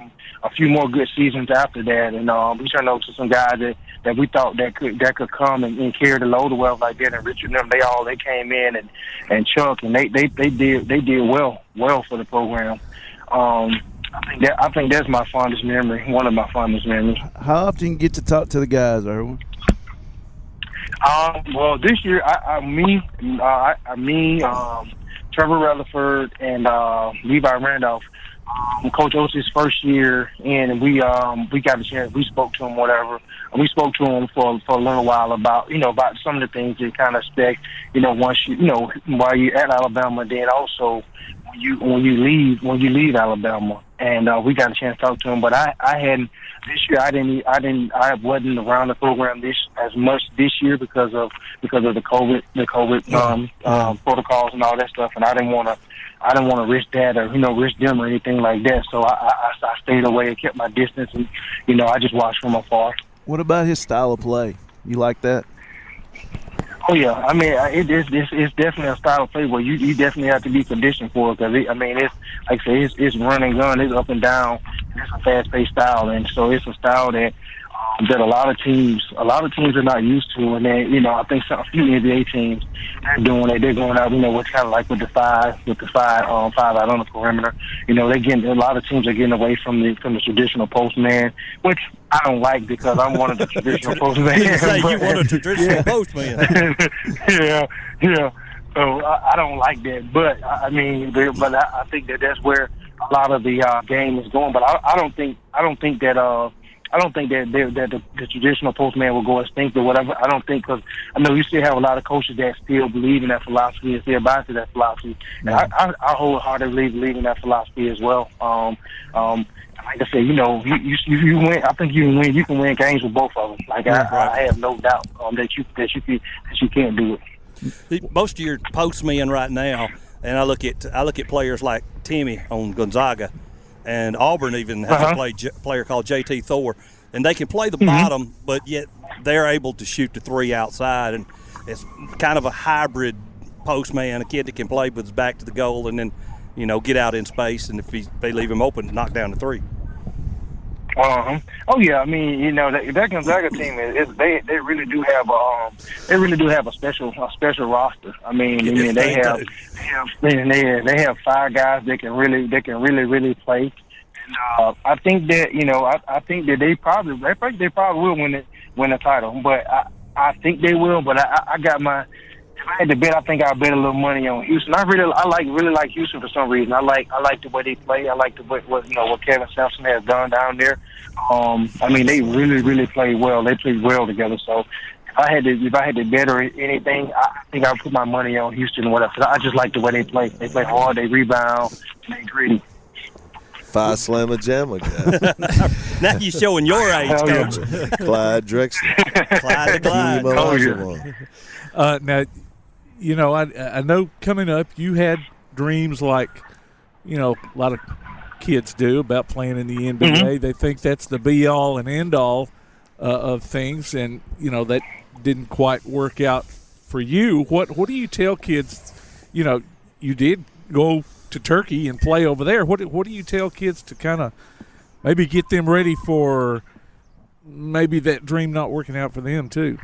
a few more good seasons after that, and we turned over to some guys that we thought that could come and carry the load well like that. And Richard and them, they came in and Chuck, and they did well for the program. I think that's my fondest memory. One of my fondest memories. How often you get to talk to the guys, Erwin? Well, this year, Trevor Rutherford and Levi Randolph, Coach Oates' first year, and we got a chance. We spoke to him, whatever. We spoke to him for a little while about some of the things that kind of expect, once while you're at Alabama, then also when you leave Alabama, and we got a chance to talk to him. But I hadn't this year. I wasn't around the program as much this year because of the COVID protocols and all that stuff, and I didn't want to risk that or risk them or anything like that. So I stayed away and kept my distance, and I just watched from afar. What about his style of play? You like that? Oh yeah, I mean it's definitely a style of play where you definitely have to be conditioned for it because it's like I say it's run and gun, it's up and down, and it's a fast paced style, and so it's a style that a lot of teams are not used to, and then I think a few NBA teams are doing it. They're going out, what's kind of like with the five out on the perimeter. A lot of teams are getting away from the traditional post man, which I don't like because I'm one of the traditional post men. You want a traditional post man? Yeah. So I don't like that, but I think that's where a lot of the game is going. But I don't think that the traditional postman will go extinct or whatever. I don't think, because I know you still have a lot of coaches that still believe in that philosophy and still buy into that philosophy. And I wholeheartedly believe in that philosophy as well. Like I said, you win. I think you can win games with both of them. Like I have no doubt that you can't do it. Most of your postmen right now, and I look at players like Timmy on Gonzaga. And Auburn even has a player called J.T. Thor. And they can play the bottom, but yet they're able to shoot the three outside. And it's kind of a hybrid postman, a kid that can play with his back to the goal and then, get out in space. And if they leave him open, knock down the three. Oh yeah, I mean, that Gonzaga team they really do have a special roster. I mean, they have 5 guys that can really play. And, I think that they probably will win a title. But I think they will. But I got my. If I had to bet, I think I'll bet a little money on Houston. I really like Houston for some reason. I like the way they play. I like what Kevin Sampson has done down there. I mean, they really play well. They play well together. So if I had to bet or anything, I think I would put my money on Houston or whatever. I just like the way they play. They play hard. They rebound. They gritty. Phi Slamma Jamma guy. Now you're showing your age, Coach. Clyde Drexler. Clyde the Clyde. Now, you know, I know coming up you had dreams like, you know, a lot of kids do about playing in the NBA. Mm-hmm. They think that's the be-all and end-all of things, and, you know, that didn't quite work out for you. What do you tell kids? You know, you did go to Turkey and play over there. What do you tell kids to kind of maybe get them ready for maybe that dream not working out for them too?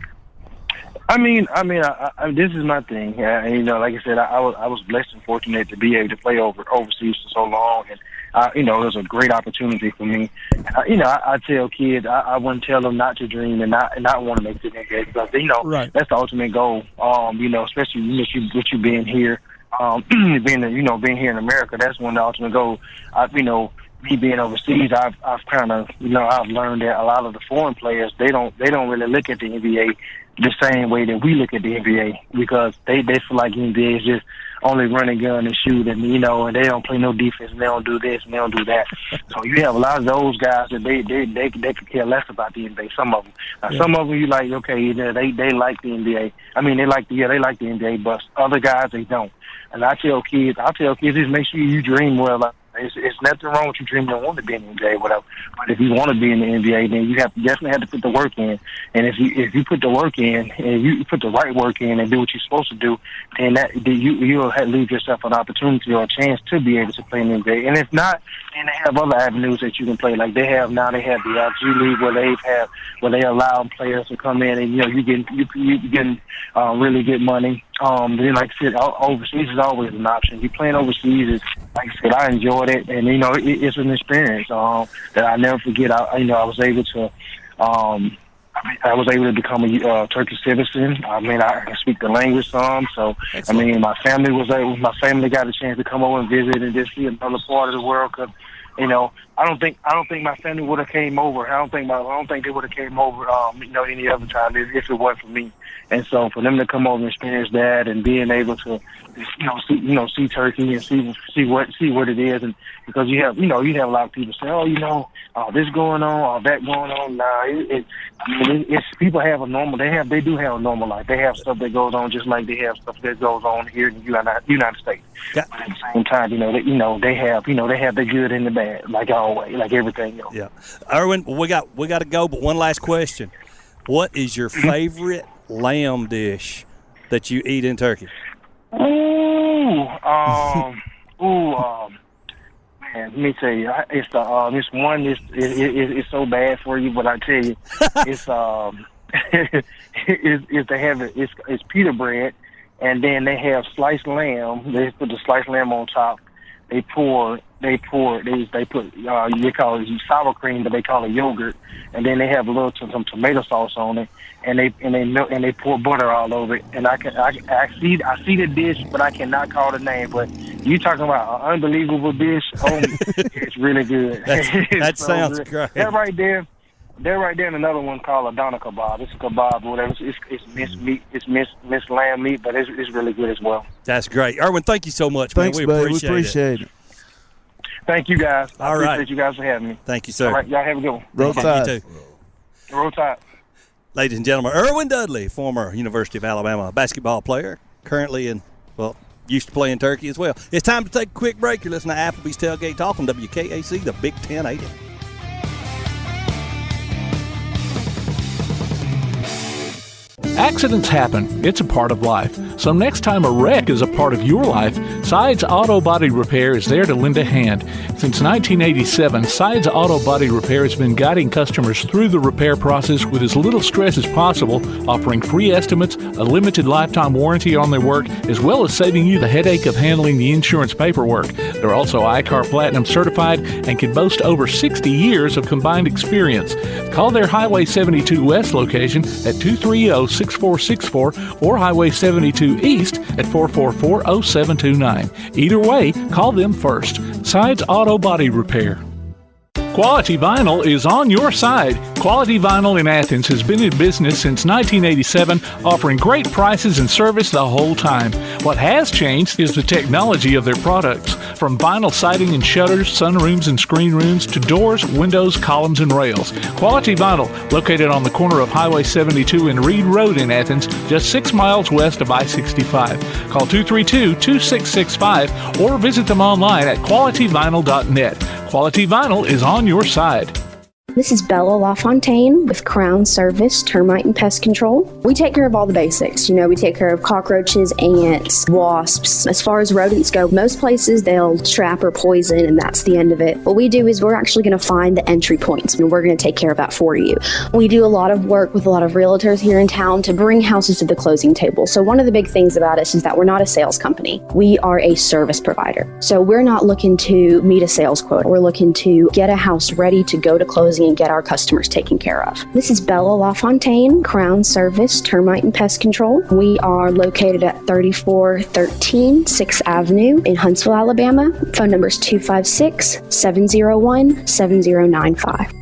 I mean, this is my thing. You know, like I said, I was blessed and fortunate to be able to play overseas for so long, and you know, it was a great opportunity for me. You know, I tell kids, I wouldn't tell them not to dream and not want to make the NBA, because you know, right, that's the ultimate goal. You know, especially with you being here, being here in America, that's one of the ultimate goals. You know, me being overseas, I've kind of, you know, I've learned that a lot of the foreign players, they don't really look at the NBA the same way that we look at the NBA, because they feel like the NBA is just only run and gun and shoot, and you know, and they don't play no defense, and they don't do this and they don't do that. So you have a lot of those guys that they could care less about the NBA. Some of them, some of them you like, okay, they like the NBA. I mean, they like the NBA, but other guys they don't. And I tell kids, just make sure you dream well. It's nothing wrong with you dreaming and want to be in the NBA, whatever. But if you want to be in the NBA, then you definitely have to put the work in. And if you put the work in, and you put the right work in, and do what you're supposed to do, then you'll leave yourself an opportunity or a chance to be able to play in the NBA. And if not, then they have other avenues that you can play. Like they have the G League, where they allow players to come in, and you know, you getting really good money. Then, like I said, overseas is always an option. You playing overseas is, like I said, I enjoyed it, and you know, it's an experience that I never forget. I was able to become a Turkish citizen. I mean, I can speak the language some, so excellent. I mean, my family got a chance to come over and visit and just see another part of the world. Cause you know, I don't think my family would have came over. I don't think they would have came over. You know, any other time if it wasn't for me. And so for them to come over and experience that, and being able to, see Turkey and see what it is, and because you have a lot of people say, this going on, that going on. Nah, it's people have a normal. They do have a normal life. They have stuff that goes on just like they have stuff that goes on here in the United States. Yeah. But at the same time, they have the good and the bad, like always, like everything else. Yeah, Erwin, we got to go, but one last question: what is your favorite lamb dish that you eat in Turkey? Man, let me tell you, it's this one. It's so bad for you, but I tell you, it's it's pita bread, and then they have sliced lamb. They put the sliced lamb on top. They put they call it sour cream, but they call it yogurt, and then they have some tomato sauce on it, and they pour butter all over it. And I see the dish, but I cannot call the name. But you talking about an unbelievable dish? Oh, it's really good. That so sounds good. great. They're right there. And another one called a doner kebab. It's a kebab or whatever. It's minced meat. It's minced lamb meat, but it's really good as well. That's great. Erwin, thank you so much, Thanks, man. We appreciate it. Thank you, guys. All right. I appreciate you guys for having me. Thank you, sir. All right, y'all have a good one. Roll Tide. You too. Roll Tide. Ladies and gentlemen, Erwin Dudley, former University of Alabama basketball player, currently used to play in Turkey as well. It's time to take a quick break. You're listening to Applebee's Tailgate Talk on WKAC, the Big 1080. Accidents happen. It's a part of life. So next time a wreck is a part of your life, Sides Auto Body Repair is there to lend a hand. Since 1987, Sides Auto Body Repair has been guiding customers through the repair process with as little stress as possible, offering free estimates, a limited lifetime warranty on their work, as well as saving you the headache of handling the insurance paperwork. They're also ICAR Platinum certified and can boast over 60 years of combined experience. Call their Highway 72 West location at 230-6464 or Highway 72 East at 444-0729. Either way, call them first. Sides Auto Body Repair. Quality Vinyl is on your side. Quality Vinyl in Athens has been in business since 1987, offering great prices and service the whole time. What has changed is the technology of their products. From vinyl siding and shutters, sunrooms and screen rooms, to doors, windows, columns, and rails. Quality Vinyl, located on the corner of Highway 72 and Reed Road in Athens, just 6 miles west of I-65. Call 232-2665 or visit them online at qualityvinyl.net. Quality Vinyl is on your side. This is Bella LaFontaine with Crown Service Termite and Pest Control. We take care of all the basics. We take care of cockroaches, ants, wasps. As far as rodents go, most places they'll trap or poison, and that's the end of it. What we do is we're actually going to find the entry points, and we're going to take care of that for you. We do a lot of work with a lot of realtors here in town to bring houses to the closing table. So one of the big things about us is that we're not a sales company. We are a service provider. So we're not looking to meet a sales quota. We're looking to get a house ready to go to closing and get our customers taken care of. This is Bella LaFontaine, Crown Service Termite and Pest Control. We are located at 3413 6th Avenue in Huntsville, Alabama. Phone number is 256-701-7095.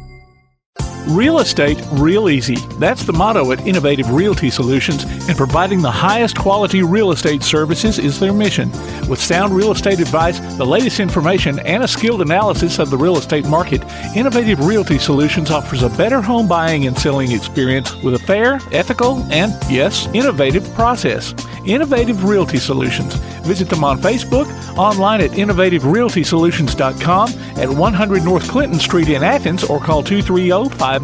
Real estate real easy. That's the motto at Innovative Realty Solutions, and providing the highest quality real estate services is their mission. With sound real estate advice, the latest information, and a skilled analysis of the real estate market, Innovative Realty Solutions offers a better home buying and selling experience with a fair, ethical, and, yes, innovative process. Innovative Realty Solutions. Visit them on Facebook, online at innovativerealtysolutions.com, at 100 North Clinton Street in Athens, or call 230-5950.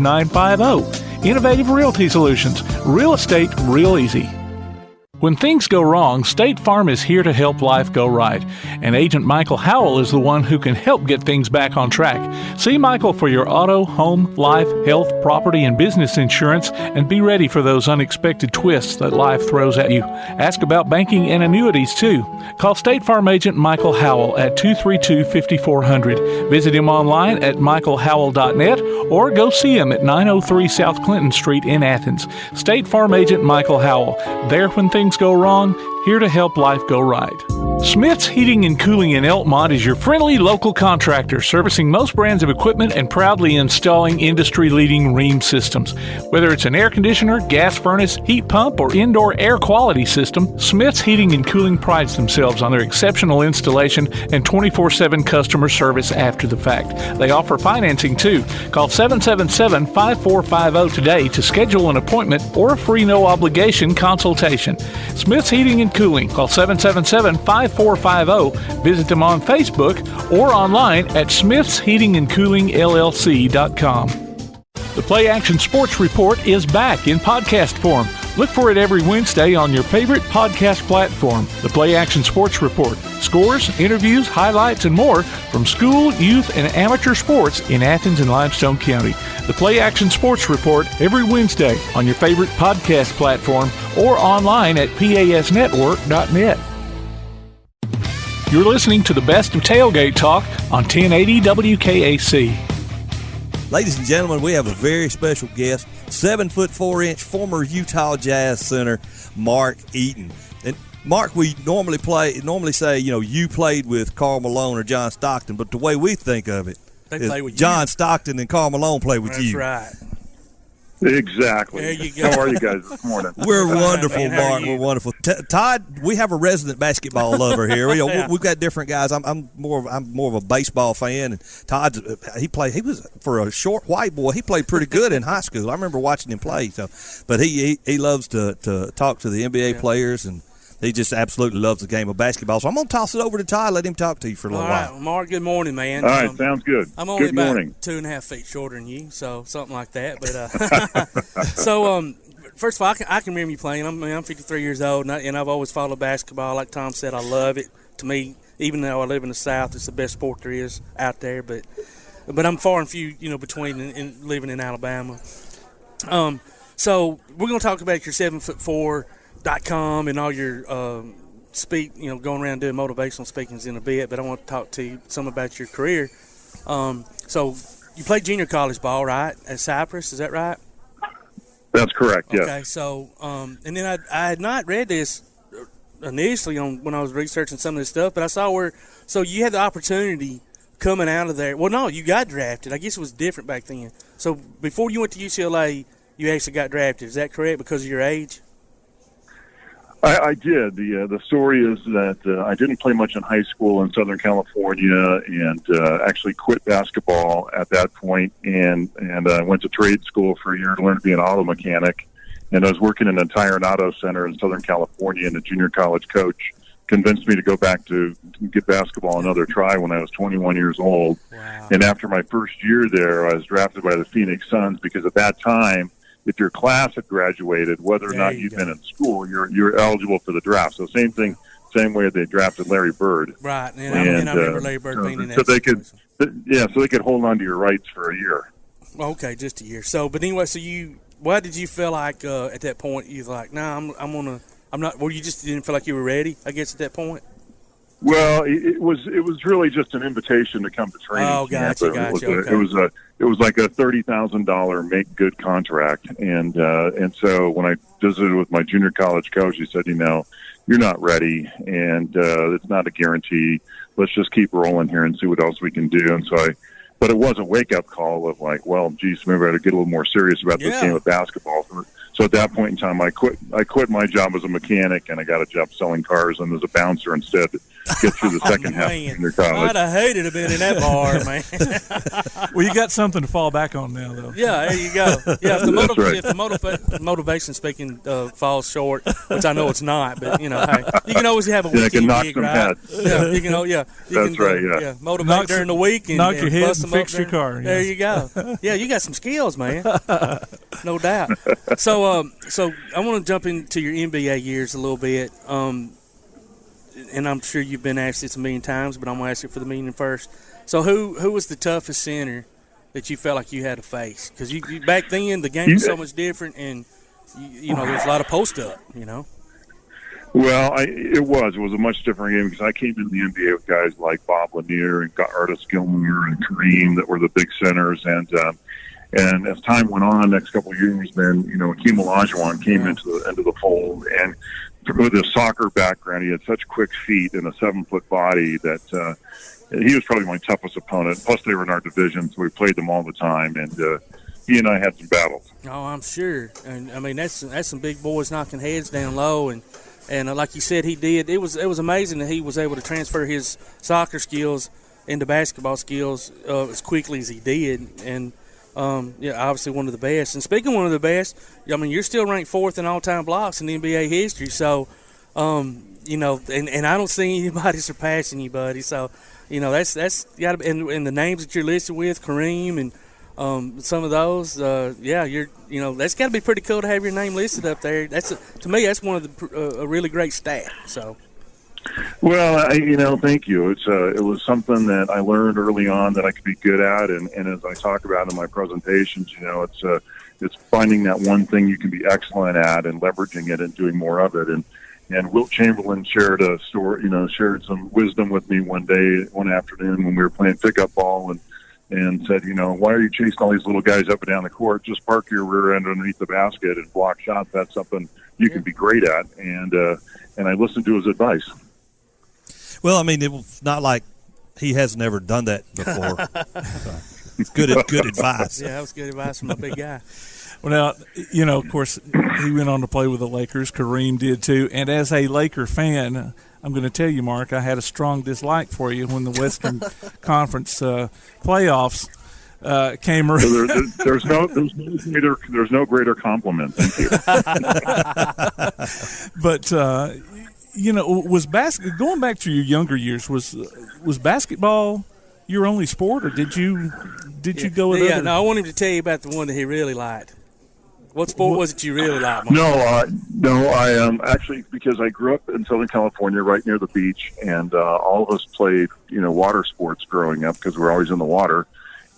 Innovative Realty Solutions. Real estate real easy. When things go wrong, State Farm is here to help life go right. And Agent Michael Howell is the one who can help get things back on track. See Michael for your auto, home, life, health, property, and business insurance, and be ready for those unexpected twists that life throws at you. Ask about banking and annuities, too. Call State Farm Agent Michael Howell at 232-5400. Visit him online at michaelhowell.net or go see him at 903 South Clinton Street in Athens. State Farm Agent Michael Howell. There when things go wrong, here to help life go right. Smith's Heating and Cooling in Elkmont is your friendly local contractor, servicing most brands of equipment and proudly installing industry-leading Rheem systems. Whether it's an air conditioner, gas furnace, heat pump, or indoor air quality system, Smith's Heating and Cooling prides themselves on their exceptional installation and 24/7 customer service after the fact. They offer financing too. Call 777-5450 today to schedule an appointment or a free no-obligation consultation. Smith's Heating and Cooling. Call 777-5450. Visit them on Facebook or online at smithsheatingandcoolingllc.com. The Play Action Sports Report is back in podcast form. Look for it every Wednesday on your favorite podcast platform. The Play Action Sports Report. Scores, interviews, highlights, and more from school, youth, and amateur sports in Athens and Limestone County. The Play Action Sports Report every Wednesday on your favorite podcast platform or online at pasnetwork.net. You're listening to the best of Tailgate Talk on 1080 WKAC. Ladies and gentlemen, we have a very special guest, 7'4" former Utah Jazz center, Mark Eaton. And Mark, we normally say, you played with Karl Malone or John Stockton, but the way we think of it, they play with John Stockton and Karl Malone play with you. That's right. Exactly. There you go. How are you guys this morning? We're wonderful, Mark. We're wonderful. Todd, we have a resident basketball lover here. We've got different guys. I'm more of a baseball fan, and Todd, he was for a short white boy. He played pretty good in high school. I remember watching him play. But he loves to talk to the NBA players, and he just absolutely loves the game of basketball. So I'm going to toss it over to Todd, let him talk to you for a little while. All right, Mark, good morning, man. All right, sounds good. I'm only good about morning. 2.5 feet shorter than you, so something like that. But first of all, I can remember you playing. I'm 53 years old, and I've always followed basketball. Like Tom said, I love it. To me, even though I live in the South, it's the best sport there is out there. But I'm far and few, between in living in Alabama. So we're going to talk about your 7foot4.com and all your going around doing motivational speakings in a bit. But I want to talk to you some about your career. So you played junior college ball, right, at Cypress? Is that right? That's correct, yes. Okay, so and then I had not read this initially when I was researching some of this stuff, but I saw so you had the opportunity coming out of there. Well, no, you got drafted. I guess it was different back then. So before you went to UCLA, you actually got drafted. Is that correct because of your age? I did. The story is that I didn't play much in high school in Southern California, and actually quit basketball at that point, and I went to trade school for a year to learn to be an auto mechanic. And I was working in an entire auto center in Southern California, and a junior college coach convinced me to go back to get basketball another try when I was 21 years old. Wow. And after my first year there, I was drafted by the Phoenix Suns because at that time, if your class had graduated, whether or not you'd been in school, you're eligible for the draft. So same way they drafted Larry Bird. Right, and I remember Larry Bird being in that. So they could hold on to your rights for a year. Okay, just a year. So, but anyway, what did you feel like at that point? You was like, I'm not. Well, you just didn't feel like you were ready, I guess, at that point. Well, it was really just an invitation to come to training. Oh, gotcha. It was like a $30,000 make good contract, and so when I visited with my junior college coach, he said, you're not ready, and it's not a guarantee. Let's just keep rolling here and see what else we can do. And so but it was a wake up call of like, well, geez, maybe I ought to get a little more serious about this game of basketball. So at that point in time, I quit my job as a mechanic, and I got a job selling cars and as a bouncer instead to get through the second half of junior college. I'd have hated to be in that bar, man. Well, you got something to fall back on now, though. Yeah, there you go. Yeah, if the motivation speaking falls short, which I know it's not, but hey, you can always have a weekend gig, right? Yeah, you can. That's right. Yeah, motivate during the week and knock your head bust and them fix up your car. There you go. Yeah, you got some skills, man. No doubt. So I want to jump into your NBA years a little bit. And I'm sure you've been asked this a million times, but I'm going to ask it for the million first. So who was the toughest center that you felt like you had to face? Because you back then, the game was so much different, and, there's a lot of post-up, Well, it was a much different game because I came into the NBA with guys like Bob Lanier and Artis Gilmore and Kareem that were the big centers, and as time went on, next couple of years, then Hakeem Olajuwon came into the fold, and with his soccer background, he had such quick feet and a 7-foot body that he was probably my toughest opponent. Plus, they were in our division, so we played them all the time, and he and I had some battles. Oh, I'm sure, and I mean that's some big boys knocking heads down low, and like you said, he did. It was amazing that he was able to transfer his soccer skills into basketball skills as quickly as he did, and. Obviously one of the best. And speaking of one of the best, I mean, you're still ranked 4th in all-time blocks in NBA history. So, and I don't see anybody surpassing you, buddy. So, that's got to. And the names that you're listed with, Kareem and some of those, that's got to be pretty cool to have your name listed up there. To me, that's one of the a really great stat. So. Well, thank you. It was something that I learned early on that I could be good at, and as I talk about in my presentations, it's finding that one thing you can be excellent at and leveraging it and doing more of it. And Wilt Chamberlain shared some wisdom with me one afternoon when we were playing pickup ball, and said, why are you chasing all these little guys up and down the court? Just park your rear end underneath the basket and block shots. That's something you can be great at. And I listened to his advice. Well, I mean, it was not like he has never done that before. It's good advice. Yeah, that was good advice from a big guy. Well, now, of course, he went on to play with the Lakers. Kareem did too. And as a Laker fan, I'm going to tell you, Mark, I had a strong dislike for you when the Western Conference playoffs came around. There's no greater compliment. Thank you. But was going back to your younger years? Was basketball your only sport, or did you go with other? No, I want him to tell you about the one that he really liked. What sport was it you really liked? No, I actually, because I grew up in Southern California, right near the beach, and all of us played, water sports growing up because we were always in the water.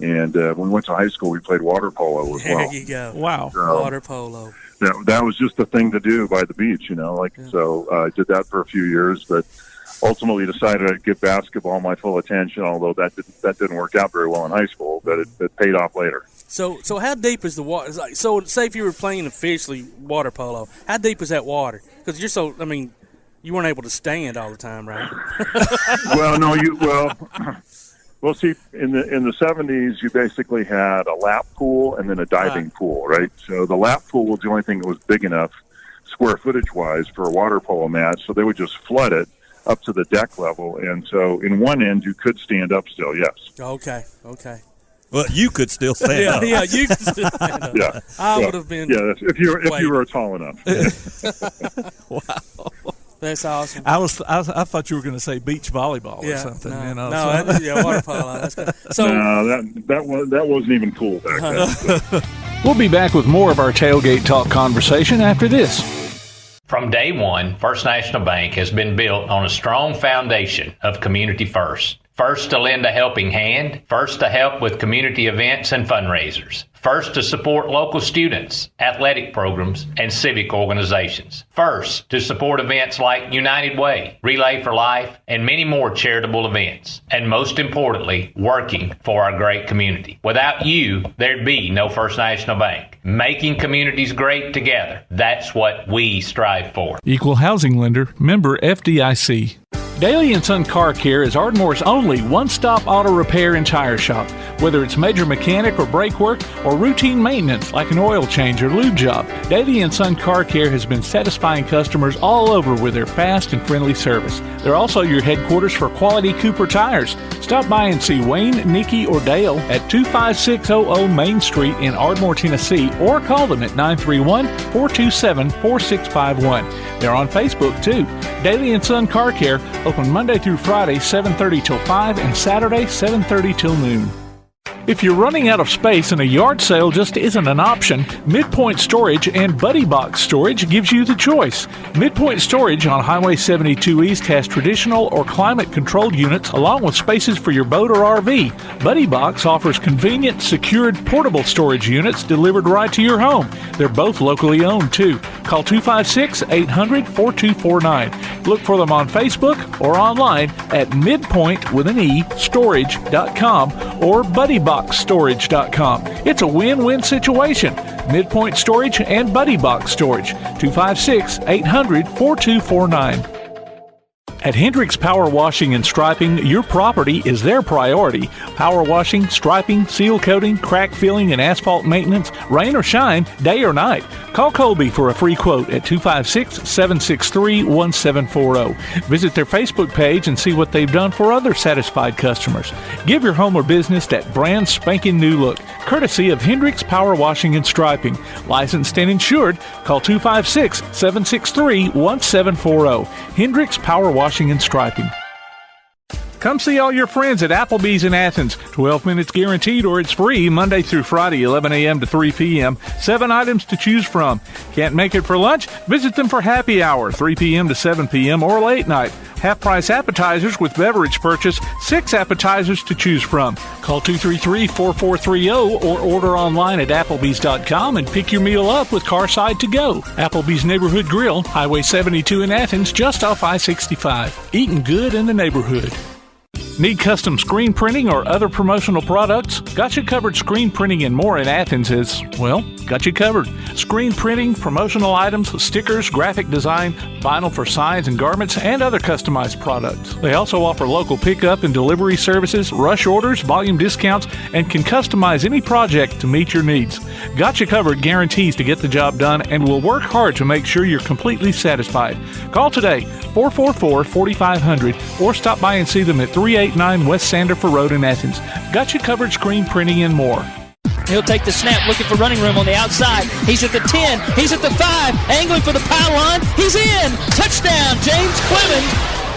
And when we went to high school, we played water polo as well. There you go. Wow. So water polo. That was just the thing to do by the beach, So I did that for a few years, but ultimately decided I'd give basketball my full attention, although that didn't work out very well in high school, but it paid off later. So how deep is the water? So say if you were playing officially water polo, how deep is that water? Because you weren't able to stand all the time, right? Well, see, in the 70s, you basically had a lap pool and then a diving pool, right? So the lap pool was the only thing that was big enough, square footage-wise, for a water polo match, so they would just flood it up to the deck level, and so in one end you could stand up still, yes. Okay. Well, you could still stand up. Yeah, you could still stand up. Yeah, I would have been. Yeah, if you were tall enough. Wow. That's awesome. I thought you were going to say beach volleyball or something. Water polo. That's good. So no, that wasn't even cool back then. So. We'll be back with more of our Tailgate Talk conversation after this. From day one, First National Bank has been built on a strong foundation of community first. First to lend a helping hand, first to help with community events and fundraisers, first to support local students, athletic programs, and civic organizations, first to support events like United Way, Relay for Life, and many more charitable events, and most importantly, working for our great community. Without you, there'd be no First National Bank. Making communities great together, that's what we strive for. Equal housing lender, member FDIC. Daly & Son Car Care is Ardmore's only one-stop auto repair and tire shop. Whether it's major mechanic or brake work or routine maintenance like an oil change or lube job, Daly & Son Car Care has been satisfying customers all over with their fast and friendly service. They're also your headquarters for quality Cooper tires. Stop by and see Wayne, Nikki, or Dale at 25600 Main Street in Ardmore, Tennessee, or call them at 931-427-4651. They're on Facebook, too. Daly & Son Car Care, open Monday through Friday, 7:30 till 5, and Saturday, 7:30 till noon. If you're running out of space and a yard sale just isn't an option, Midpoint Storage and Buddy Box Storage gives you the choice. Midpoint Storage on Highway 72 East has traditional or climate-controlled units along with spaces for your boat or RV. Buddy Box offers convenient, secured, portable storage units delivered right to your home. They're both locally owned, too. Call 256-800-4249. Look for them on Facebook or online at midpoint.storage.com or buddyboxstorage.com. It's a win-win situation. Midpoint Storage and Buddy Box Storage. 256-800-4249. At Hendricks Power Washing and Striping, your property is their priority. Power washing, striping, seal coating, crack filling, and asphalt maintenance, rain or shine, day or night. Call Colby for a free quote at 256-763-1740. Visit their Facebook page and see what they've done for other satisfied customers. Give your home or business that brand spanking new look, courtesy of Hendricks Power Washing and Striping. Licensed and insured, call 256-763-1740. Hendricks Power Washing and Striping. Come see all your friends at Applebee's in Athens. 12 minutes guaranteed or it's free Monday through Friday, 11 a.m. to 3 p.m. 7 items to choose from. Can't make it for lunch? Visit them for happy hour, 3 p.m. to 7 p.m. or late night. Half-price appetizers with beverage purchase, 6 appetizers to choose from. Call 233-4430 or order online at Applebee's.com and pick your meal up with Carside to go. Applebee's Neighborhood Grill, Highway 72 in Athens, just off I-65. Eating good in the neighborhood. Need custom screen printing or other promotional products? Got You Covered Screen Printing and More in Athens is, well, got you covered. Screen printing, promotional items, stickers, graphic design, vinyl for signs and garments, and other customized products. They also offer local pickup and delivery services, rush orders, volume discounts, and can customize any project to meet your needs. Got You Covered guarantees to get the job done and will work hard to make sure you're completely satisfied. Call today, 444-4500, or stop by and see them at 389 West Sandifer Road in Athens. Got You Covered Screen Printing and More. He'll take the snap, looking for running room on the outside. He's at the 10. He's at the 5. Angling for the pylon. He's in. Touchdown, James Clemens.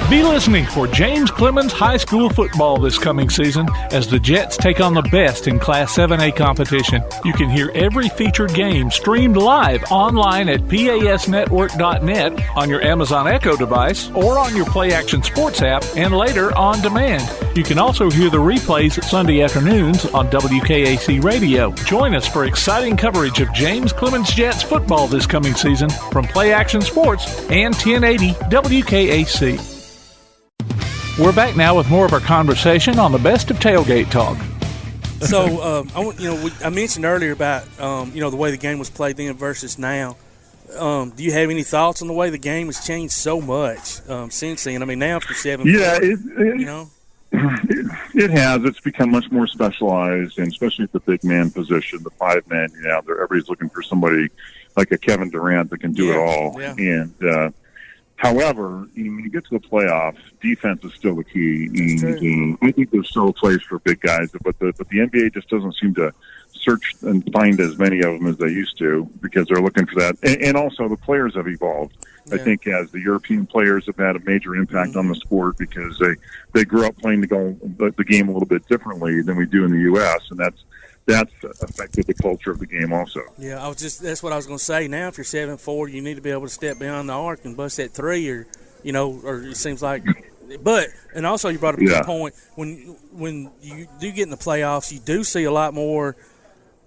Be listening for James Clemens High School football this coming season as the Jets take on the best in Class 7A competition. You can hear every featured game streamed live online at pasnetwork.net on your Amazon Echo device or on your Play Action Sports app and later on demand. You can also hear the replays Sunday afternoons on WKAC Radio. Join us for exciting coverage of James Clemens Jets football this coming season from Play Action Sports and 1080 WKAC. We're back now with more of our conversation on the best of Tailgate Talk. So, I mentioned earlier about the way the game was played then versus now. Do you have any thoughts on the way the game has changed so much since then? I mean, now after 7, it has. It's become much more specialized, and especially at the big man position, the 5 men. Everybody's looking for somebody like a Kevin Durant that can do it all. Yeah. And however, when you get to the playoffs, defense is still the key. And I think there's still a place for big guys, but the NBA just doesn't seem to search and find as many of them as they used to because they're looking for that. And also the players have evolved. I think as the European players have had a major impact on the sport because they grew up playing the game a little bit differently than we do in the U.S., and that's affected the culture of the game also. Yeah, that's what I was going to say. Now, if you're 7'4", you need to be able to step beyond the arc and bust that 3, or it seems like. But and also you brought up a good point. When you do get in the playoffs, you do see a lot more.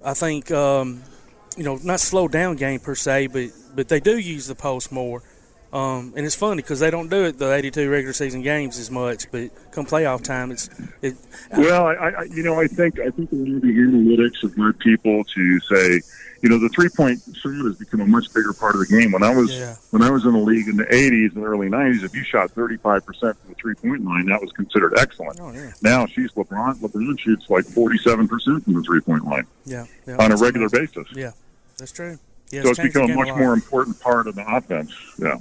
I think not slow down game per se, but they do use the post more. And it's funny because they don't do it the 82 regular season games as much, but come playoff time, I think the analytics have led people to say, the 3-point shot has become a much bigger part of the game. When I was in the league in the 80s and early 90s, if you shot 35% from the 3-point line, that was considered excellent. Oh, yeah. Now LeBron shoots like 47% from the 3-point line. On a regular basis. Yeah, that's true. Yeah, so it's become a much more important part of the offense. Yeah.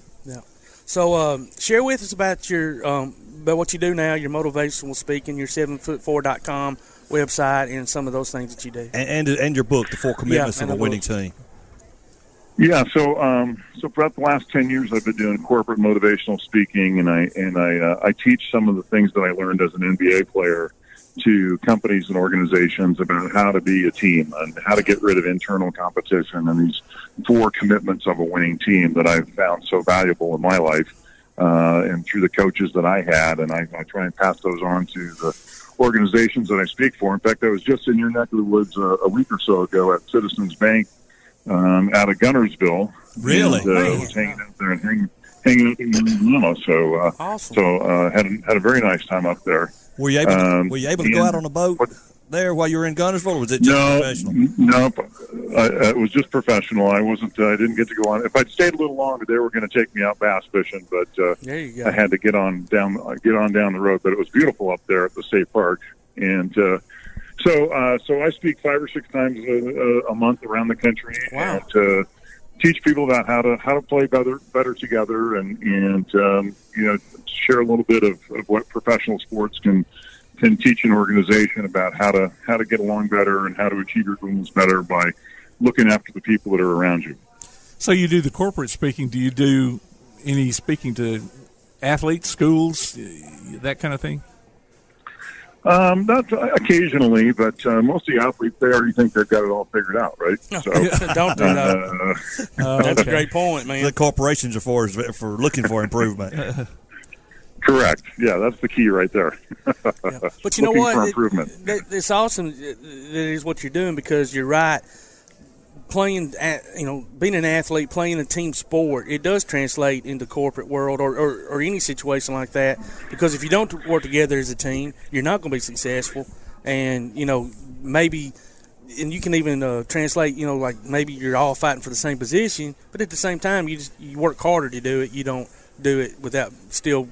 So share with us about about what you do now, your motivational speaking, your 7foot4.com website, and some of those things that you do. And your book, The 4 Commitments of a Winning Team. Yeah, so for the last 10 years, I've been doing corporate motivational speaking, and I teach some of the things that I learned as an NBA player to companies and organizations about how to be a team and how to get rid of internal competition and these 4 commitments of a winning team that I've found so valuable in my life and through the coaches that I had, and I try and pass those on to the organizations that I speak for. In fact, I was just in your neck of the woods a week or so ago at Citizens Bank out of Gunnersville. Really? And was hanging out there and hanging out in Alabama. So, awesome. Had a very nice time up there. Were you able to go out on a boat there while you were in Gunnersville, or was it just professional? No, it was just professional. I didn't get to go on. If I'd stayed a little longer, they were going to take me out bass fishing, but there you go. I had to get on down the road. But it was beautiful up there at the state park, and so I speak 5 or 6 times a month around the country, and teach people about how to play better together, and share a little bit of what professional sports can teach an organization about how to get along better and how to achieve your goals better by looking after the people that are around you. So you do the corporate speaking. Do you do any speaking to athletes, schools, that kind of thing? Not occasionally, but most of the athletes, they already think they've got it all figured out, right? So, don't do that. That's a great point, man. The corporations are for looking for improvement. Correct. Yeah, that's the key right there. But you know what? For improvement. It's awesome that is what you're doing, because you're right. Being an athlete, playing a team sport, it does translate into corporate world or any situation like that. Because if you don't work together as a team, you're not going to be successful. And maybe, and you can even translate, like maybe you're all fighting for the same position, but at the same time, you work harder to do it. You don't do it without still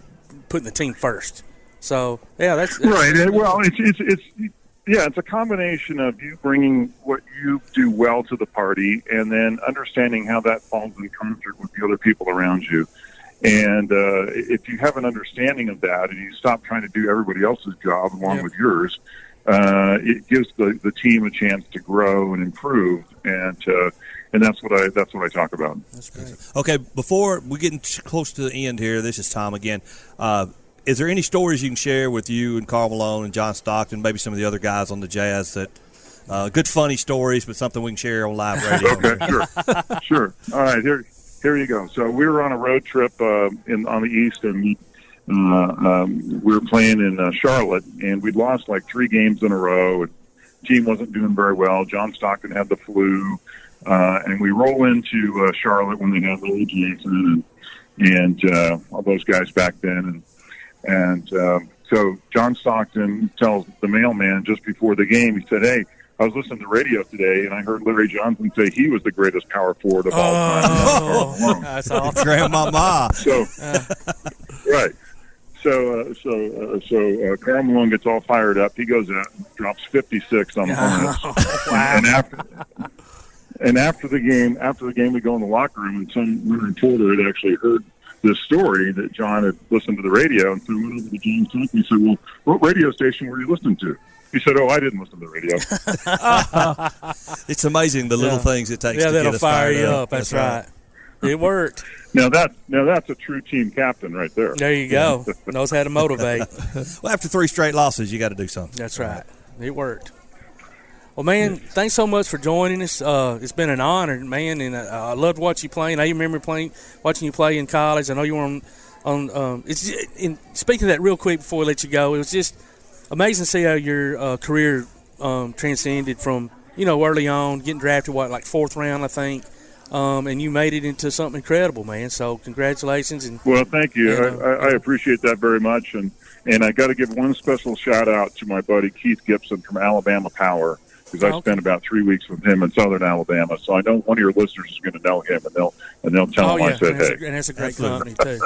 putting the team first. So that's right. Well, it's a combination of you bringing what you do well to the party, and then understanding how that falls in concert with the other people around you. And if you have an understanding of that, and you stop trying to do everybody else's job along with yours, it gives the team a chance to grow and improve. And that's what I talk about. That's great. Okay, before we get close to the end here, this is Tom again. Is there any stories you can share with you and Carl Malone and John Stockton, maybe some of the other guys on the Jazz that good funny stories, but something we can share on live radio? Okay, sure. All right, here you go. So we were on a road trip on the East, and we were playing in Charlotte, and we'd lost like 3 games in a row. And the team wasn't doing very well. John Stockton had the flu, and we roll into Charlotte when they had Lily Jason and all those guys back then, and so John Stockton tells the mailman just before the game, he said, "Hey, I was listening to the radio today, and I heard Larry Johnson say he was the greatest power forward of all time." That's awesome. Grandmama. So, right. So Carl Malone gets all fired up. He goes out and drops 56 on the Hornets. Wow. And after the game, we go in the locker room, and some reporter had actually heard this story that John had listened to the radio, and so we went over to John Stockton. He said, "Well, what radio station were you listening to?" He said, "Oh, I didn't listen to the radio." It's amazing the little things it takes to get us fire fired you up. That's right. It worked. Now that's a true team captain right there. There you go. Knows how to motivate. Well, after 3 straight losses, you got to do something. That's right. It worked. Well, man, thanks so much for joining us. It's been an honor, man, and I loved watching you play. I remember watching you play in college. I know you were on. Speaking of that, real quick before we let you go, it was just amazing to see how your career transcended from early on, getting drafted like 4th round, I think, and you made it into something incredible, man. So congratulations. And well, thank you. I appreciate that very much, and I got to give one special shout out to my buddy Keith Gibson from Alabama Power, because I spent about 3 weeks with him in Southern Alabama. So I know one of your listeners is going to know him, and they'll tell him I said, "Hey." And that's a great company too.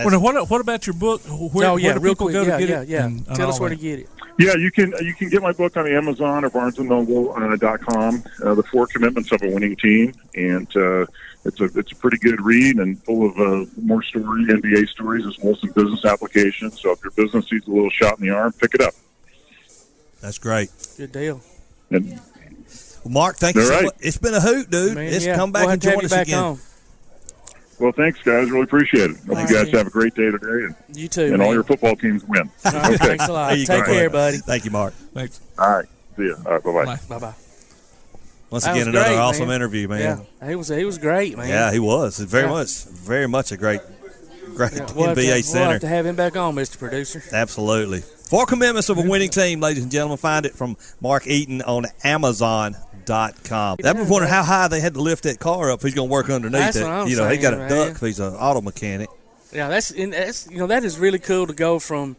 What about your book? Where do people go to get it? Tell us where to get it. Yeah, you can get my book on Amazon or BarnesandNoble.com. The 4 Commitments of a Winning Team, and it's a pretty good read and full of more NBA stories as well as some business applications. So if your business needs a little shot in the arm, pick it up. That's great. Good deal. And, well, Mark, thank you so much. It's been a hoot, dude. Man, Come back and join us again. On. Well, thanks, guys. Really appreciate it. Hope you guys have a great day today. And you too, and all your football teams win. All right, okay. Thanks a lot. Take care, buddy. Thank you, Mark. Thanks. All right. See you. All right. Bye-bye. Bye-bye. Once again, another awesome interview, man. Yeah, he was great, man. Yeah, he was. Very much a great NBA center. We'll have to have him back on, Mr. Producer. Absolutely. 4 Commitments of a Winning Team, ladies and gentlemen. Find it from Mark Eaton on Amazon.com. That was wondering how high they had to lift that car up if he's going to work underneath That's it. what I'm he saying, got a man. duck if he's an auto mechanic. Yeah, that's that is really cool to go from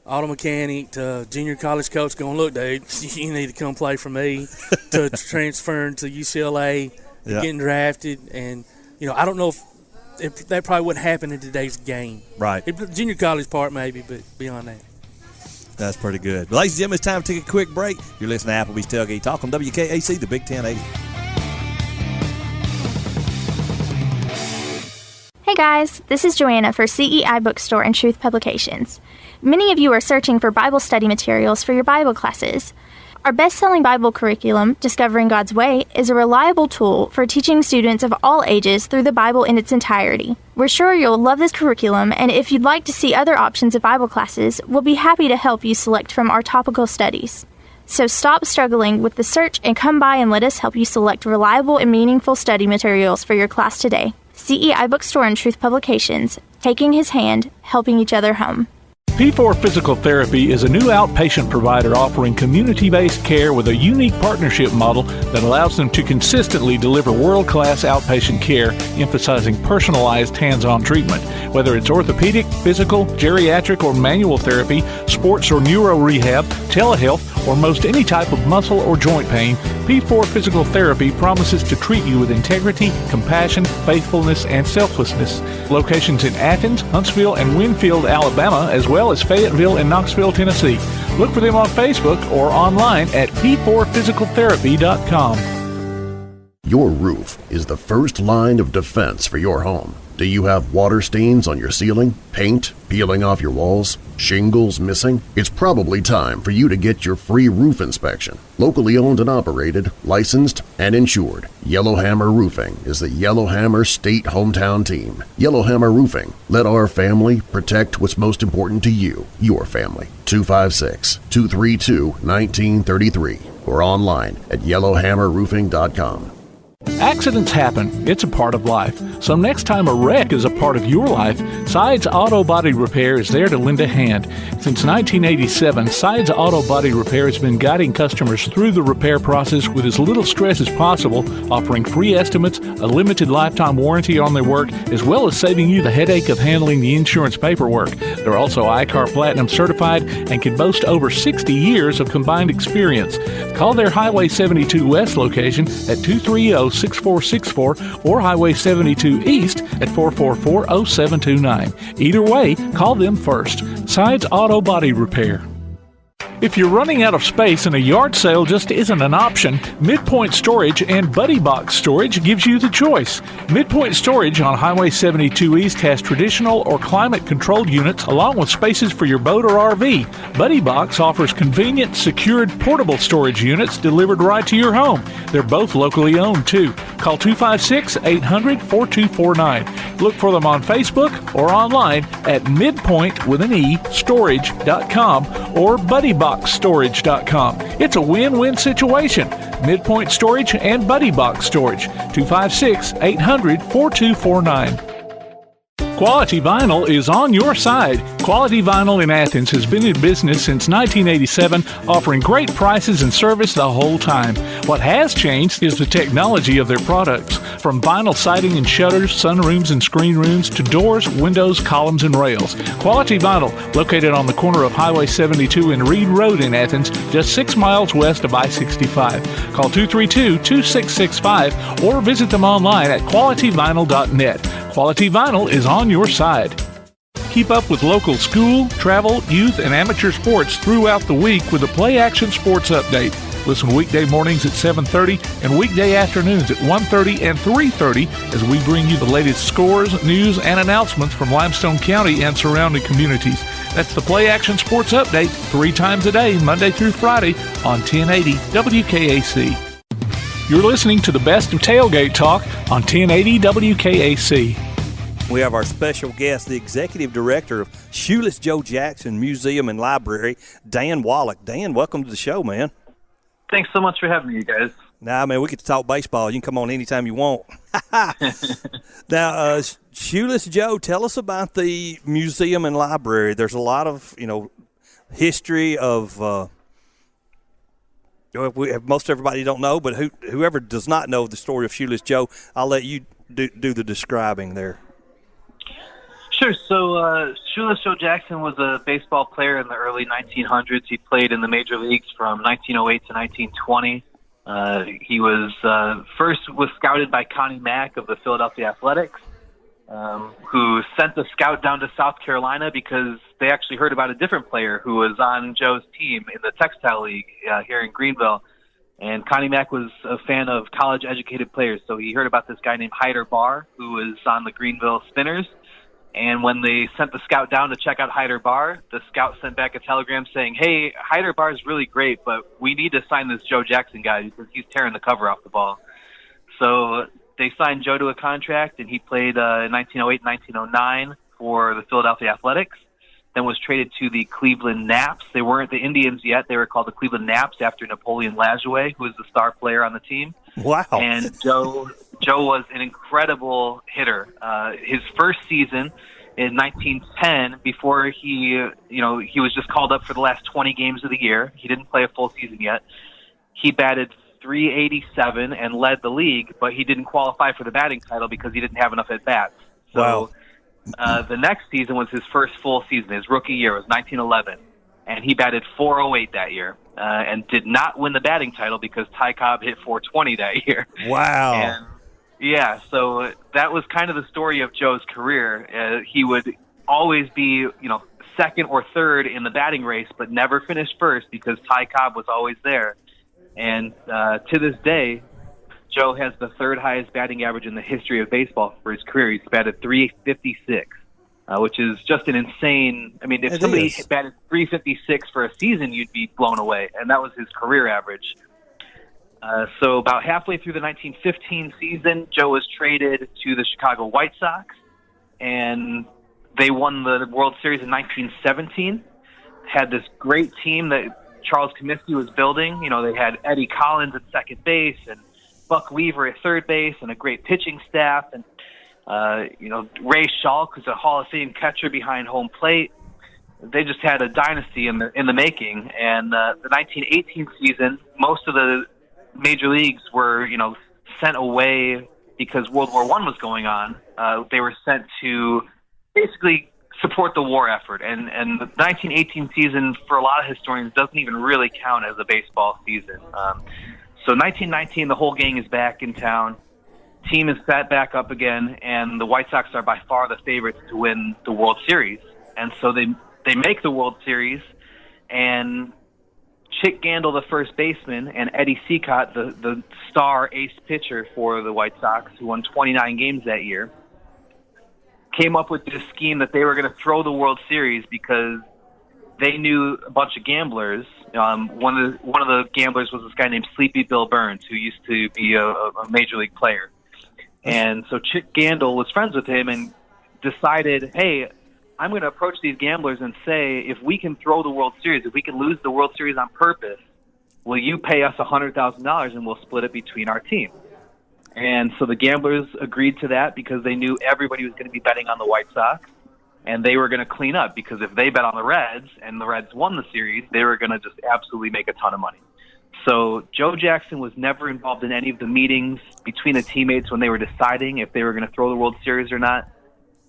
auto mechanic to junior college coach going, "Look, dude, you need to come play for me," to transferring to UCLA, getting drafted, and I don't know if that probably wouldn't happen in today's game. Right. Junior college part maybe, but beyond that. That's pretty good. But ladies and gentlemen, it's time to take a quick break. You're listening to Applebee's Tailgate Talk on WKAC, the Big 1080. Hey guys, this is Joanna for CEI Bookstore and Truth Publications. Many of you are searching for Bible study materials for your Bible classes. Our best-selling Bible curriculum, Discovering God's Way, is a reliable tool for teaching students of all ages through the Bible in its entirety. We're sure you'll love this curriculum, and if you'd like to see other options of Bible classes, we'll be happy to help you select from our topical studies. So stop struggling with the search and come by and let us help you select reliable and meaningful study materials for your class today. CEI Bookstore and Truth Publications, taking his hand, helping each other home. P4 Physical Therapy is a new outpatient provider offering community-based care with a unique partnership model that allows them to consistently deliver world-class outpatient care, emphasizing personalized hands-on treatment. Whether it's orthopedic, physical, geriatric, or manual therapy, sports or neuro rehab, telehealth, or most any type of muscle or joint pain, P4 Physical Therapy promises to treat you with integrity, compassion, faithfulness, and selflessness. Locations in Athens, Huntsville, and Winfield, Alabama, as well as Fayetteville and Knoxville, Tennessee. Look for them on Facebook or online at p4physicaltherapy.com. Your roof is the first line of defense for your home. Do you have water stains on your ceiling, paint peeling off your walls, shingles missing? It's probably time for you to get your free roof inspection. Locally owned and operated, licensed, and insured, Yellowhammer Roofing is the Yellowhammer State hometown team. Yellowhammer Roofing. Let our family protect what's most important to you, your family. 256-232-1933 or online at yellowhammerroofing.com. Accidents happen. It's a part of life. So next time a wreck is a part of your life, Sides Auto Body Repair is there to lend a hand. Since 1987, Sides Auto Body Repair has been guiding customers through the repair process with as little stress as possible, offering free estimates, a limited lifetime warranty on their work, as well as saving you the headache of handling the insurance paperwork. They're also ICAR Platinum certified and can boast over 60 years of combined experience. Call their Highway 72 West location at 230-6464 or Highway 72 East at 444-0729. Either way, call them first. Sides Auto Body Repair. If you're running out of space and a yard sale just isn't an option, Midpoint Storage and Buddy Box Storage gives you the choice. Midpoint Storage on Highway 72 East has traditional or climate-controlled units along with spaces for your boat or RV. Buddy Box offers convenient, secured, portable storage units delivered right to your home. They're both locally owned, too. Call 256-800-4249. Look for them on Facebook or online at midpoint.storage.com or buddyboxstorage.com. It's a win-win situation. Midpoint Storage and Buddy Box Storage. 256-800-4249. Quality Vinyl is on your side. Quality Vinyl in Athens has been in business since 1987, offering great prices and service the whole time. What has changed is the technology of their products. From vinyl siding and shutters, sunrooms and screen rooms, to doors, windows, columns, and rails. Quality Vinyl, located on the corner of Highway 72 and Reed Road in Athens, just 6 miles west of I-65. Call 232-2665 or visit them online at qualityvinyl.net. Quality Vinyl is on your side. Keep up with local school, travel, youth, and amateur sports throughout the week with a Play Action Sports Update. Listen weekday mornings at 7:30 and weekday afternoons at 1:30 and 3:30 as we bring you the latest scores, news, and announcements from Limestone County and surrounding communities. That's the Play Action Sports Update 3 times a day, Monday through Friday on 1080 WKAC. You're listening to the best of Tailgate Talk on 1080 WKAC. We have our special guest, the Executive Director of Shoeless Joe Jackson Museum and Library, Dan Wallach. Dan, welcome to the show, man. Thanks so much for having me, you guys. Nah, man, we get to talk baseball. You can come on anytime you want. Now, Shoeless Joe, tell us about the museum and library. There's a lot of, history of most everybody don't know, but whoever does not know the story of Shoeless Joe, I'll let you do the describing there. Sure. So Shoeless Joe Jackson was a baseball player in the early 1900s. He played in the major leagues from 1908 to 1920. He was scouted by Connie Mack of the Philadelphia Athletics, who sent the scout down to South Carolina because they actually heard about a different player who was on Joe's team in the Textile League here in Greenville. And Connie Mack was a fan of college-educated players, so he heard about this guy named Hyder Barr, who was on the Greenville Spinners. And when they sent the scout down to check out Hyder Barr, the scout sent back a telegram saying, "Hey, Hyder Barr is really great, but we need to sign this Joe Jackson guy because he's tearing the cover off the ball." So they signed Joe to a contract, and he played in 1908 1909 for the Philadelphia Athletics, then was traded to the Cleveland Naps. They weren't the Indians yet. They were called the Cleveland Naps after Napoleon Lajoie, who was the star player on the team. Wow. And Joe was an incredible hitter. His first season in 1910, before he was just called up for the last 20 games of the year. He didn't play a full season yet. He batted .387 and led the league, but he didn't qualify for the batting title because he didn't have enough at bats. So the next season was his first full season. His rookie year was 1911, and he batted .408 that year. And did not win the batting title because Ty Cobb hit .420 that year. Wow. And so that was kind of the story of Joe's career. He would always be, second or third in the batting race, but never finish first because Ty Cobb was always there. And to this day, Joe has the third highest batting average in the history of baseball for his career. He's batted .356, which is just an insane. I mean, if somebody batted .356 for a season, you'd be blown away, and that was his career average. So about halfway through the 1915 season, Joe was traded to the Chicago White Sox, and they won the World Series in 1917. Had this great team that Charles Comiskey was building. You know, they had Eddie Collins at second base and Buck Weaver at third base and a great pitching staff. And, Ray Schalk, who's a Hall of Fame catcher behind home plate. They just had a dynasty in the making. And the 1918 season, most of the major leagues were, sent away because World War I was going on. They were sent to basically support the war effort. And the 1918 season, for a lot of historians, doesn't even really count as a baseball season. So 1919, the whole gang is back in town. Team is set back up again, and the White Sox are by far the favorites to win the World Series. And so they make the World Series, and Chick Gandil, the first baseman, and Eddie Seacott, the star ace pitcher for the White Sox, who won 29 games that year, came up with this scheme that they were going to throw the World Series because they knew a bunch of gamblers. One of the gamblers was this guy named Sleepy Bill Burns, who used to be a major league player. And so Chick Gandil was friends with him and decided, hey, I'm going to approach these gamblers and say, if we can throw the World Series, if we can lose the World Series on purpose, will you pay us $100,000 and we'll split it between our team? And so the gamblers agreed to that because they knew everybody was going to be betting on the White Sox, and they were going to clean up because if they bet on the Reds and the Reds won the series, they were going to just absolutely make a ton of money. So Joe Jackson was never involved in any of the meetings between the teammates when they were deciding if they were going to throw the World Series or not.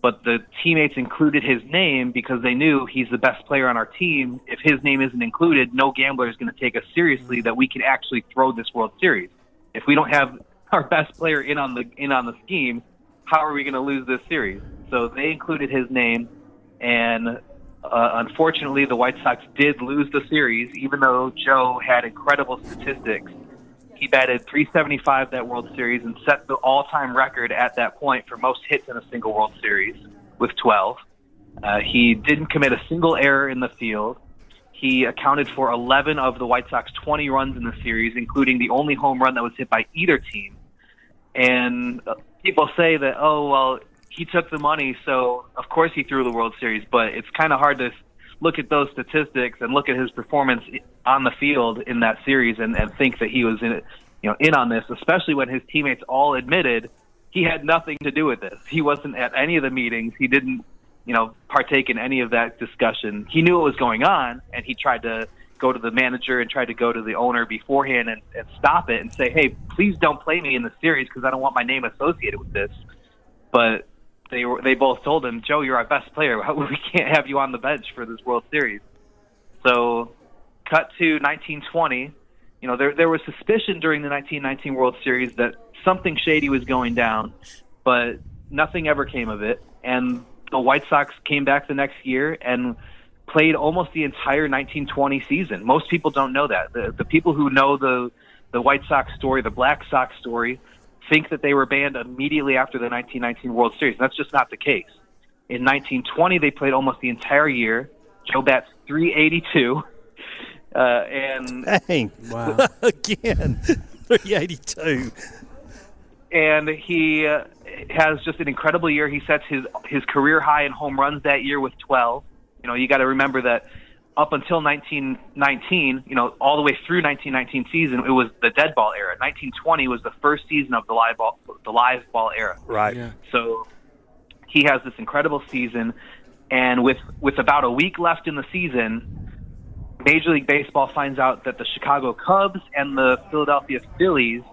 But the teammates included his name because they knew he's the best player on our team. If his name isn't included, no gambler is going to take us seriously that we can actually throw this World Series. If we don't have our best player in on the scheme, how are we going to lose this series? So they included his name, and unfortunately, the White Sox did lose the series, even though Joe had incredible statistics. He batted .375 that World Series and set the all-time record at that point for most hits in a single World Series with 12. He didn't commit a single error in the field. He accounted for 11 of the White Sox 20 runs in the series, including the only home run that was hit by either team. And people say that, oh, well, he took the money, so of course he threw the World Series. But it's kind of hard to look at those statistics and look at his performance on the field in that series and think that he was in on this, especially when his teammates all admitted he had nothing to do with this. He wasn't at any of the meetings. He didn't, partake in any of that discussion. He knew what was going on, and he tried to go to the manager and tried to go to the owner beforehand and stop it and say, hey, please don't play me in the series because I don't want my name associated with this. But they both told him, Joe, you're our best player. We can't have you on the bench for this World Series. So cut to 1920. There was suspicion during the 1919 World Series that something shady was going down, but nothing ever came of it. And the White Sox came back the next year and played almost the entire 1920 season. Most people don't know that. The people who know the White Sox story, the Black Sox story, think that they were banned immediately after the 1919 World Series. That's just not the case. In 1920, they played almost the entire year. Joe bats .382. Dang. Wow. Again, .382. And he has just an incredible year. He sets his career high in home runs that year with 12. You got to remember that up until 1919, all the way through 1919 season, it was the dead ball era. 1920 was the first season of the live ball era. Right. Yeah. So he has this incredible season, and with about a week left in the season, Major League Baseball finds out that the Chicago Cubs and the Philadelphia Phillies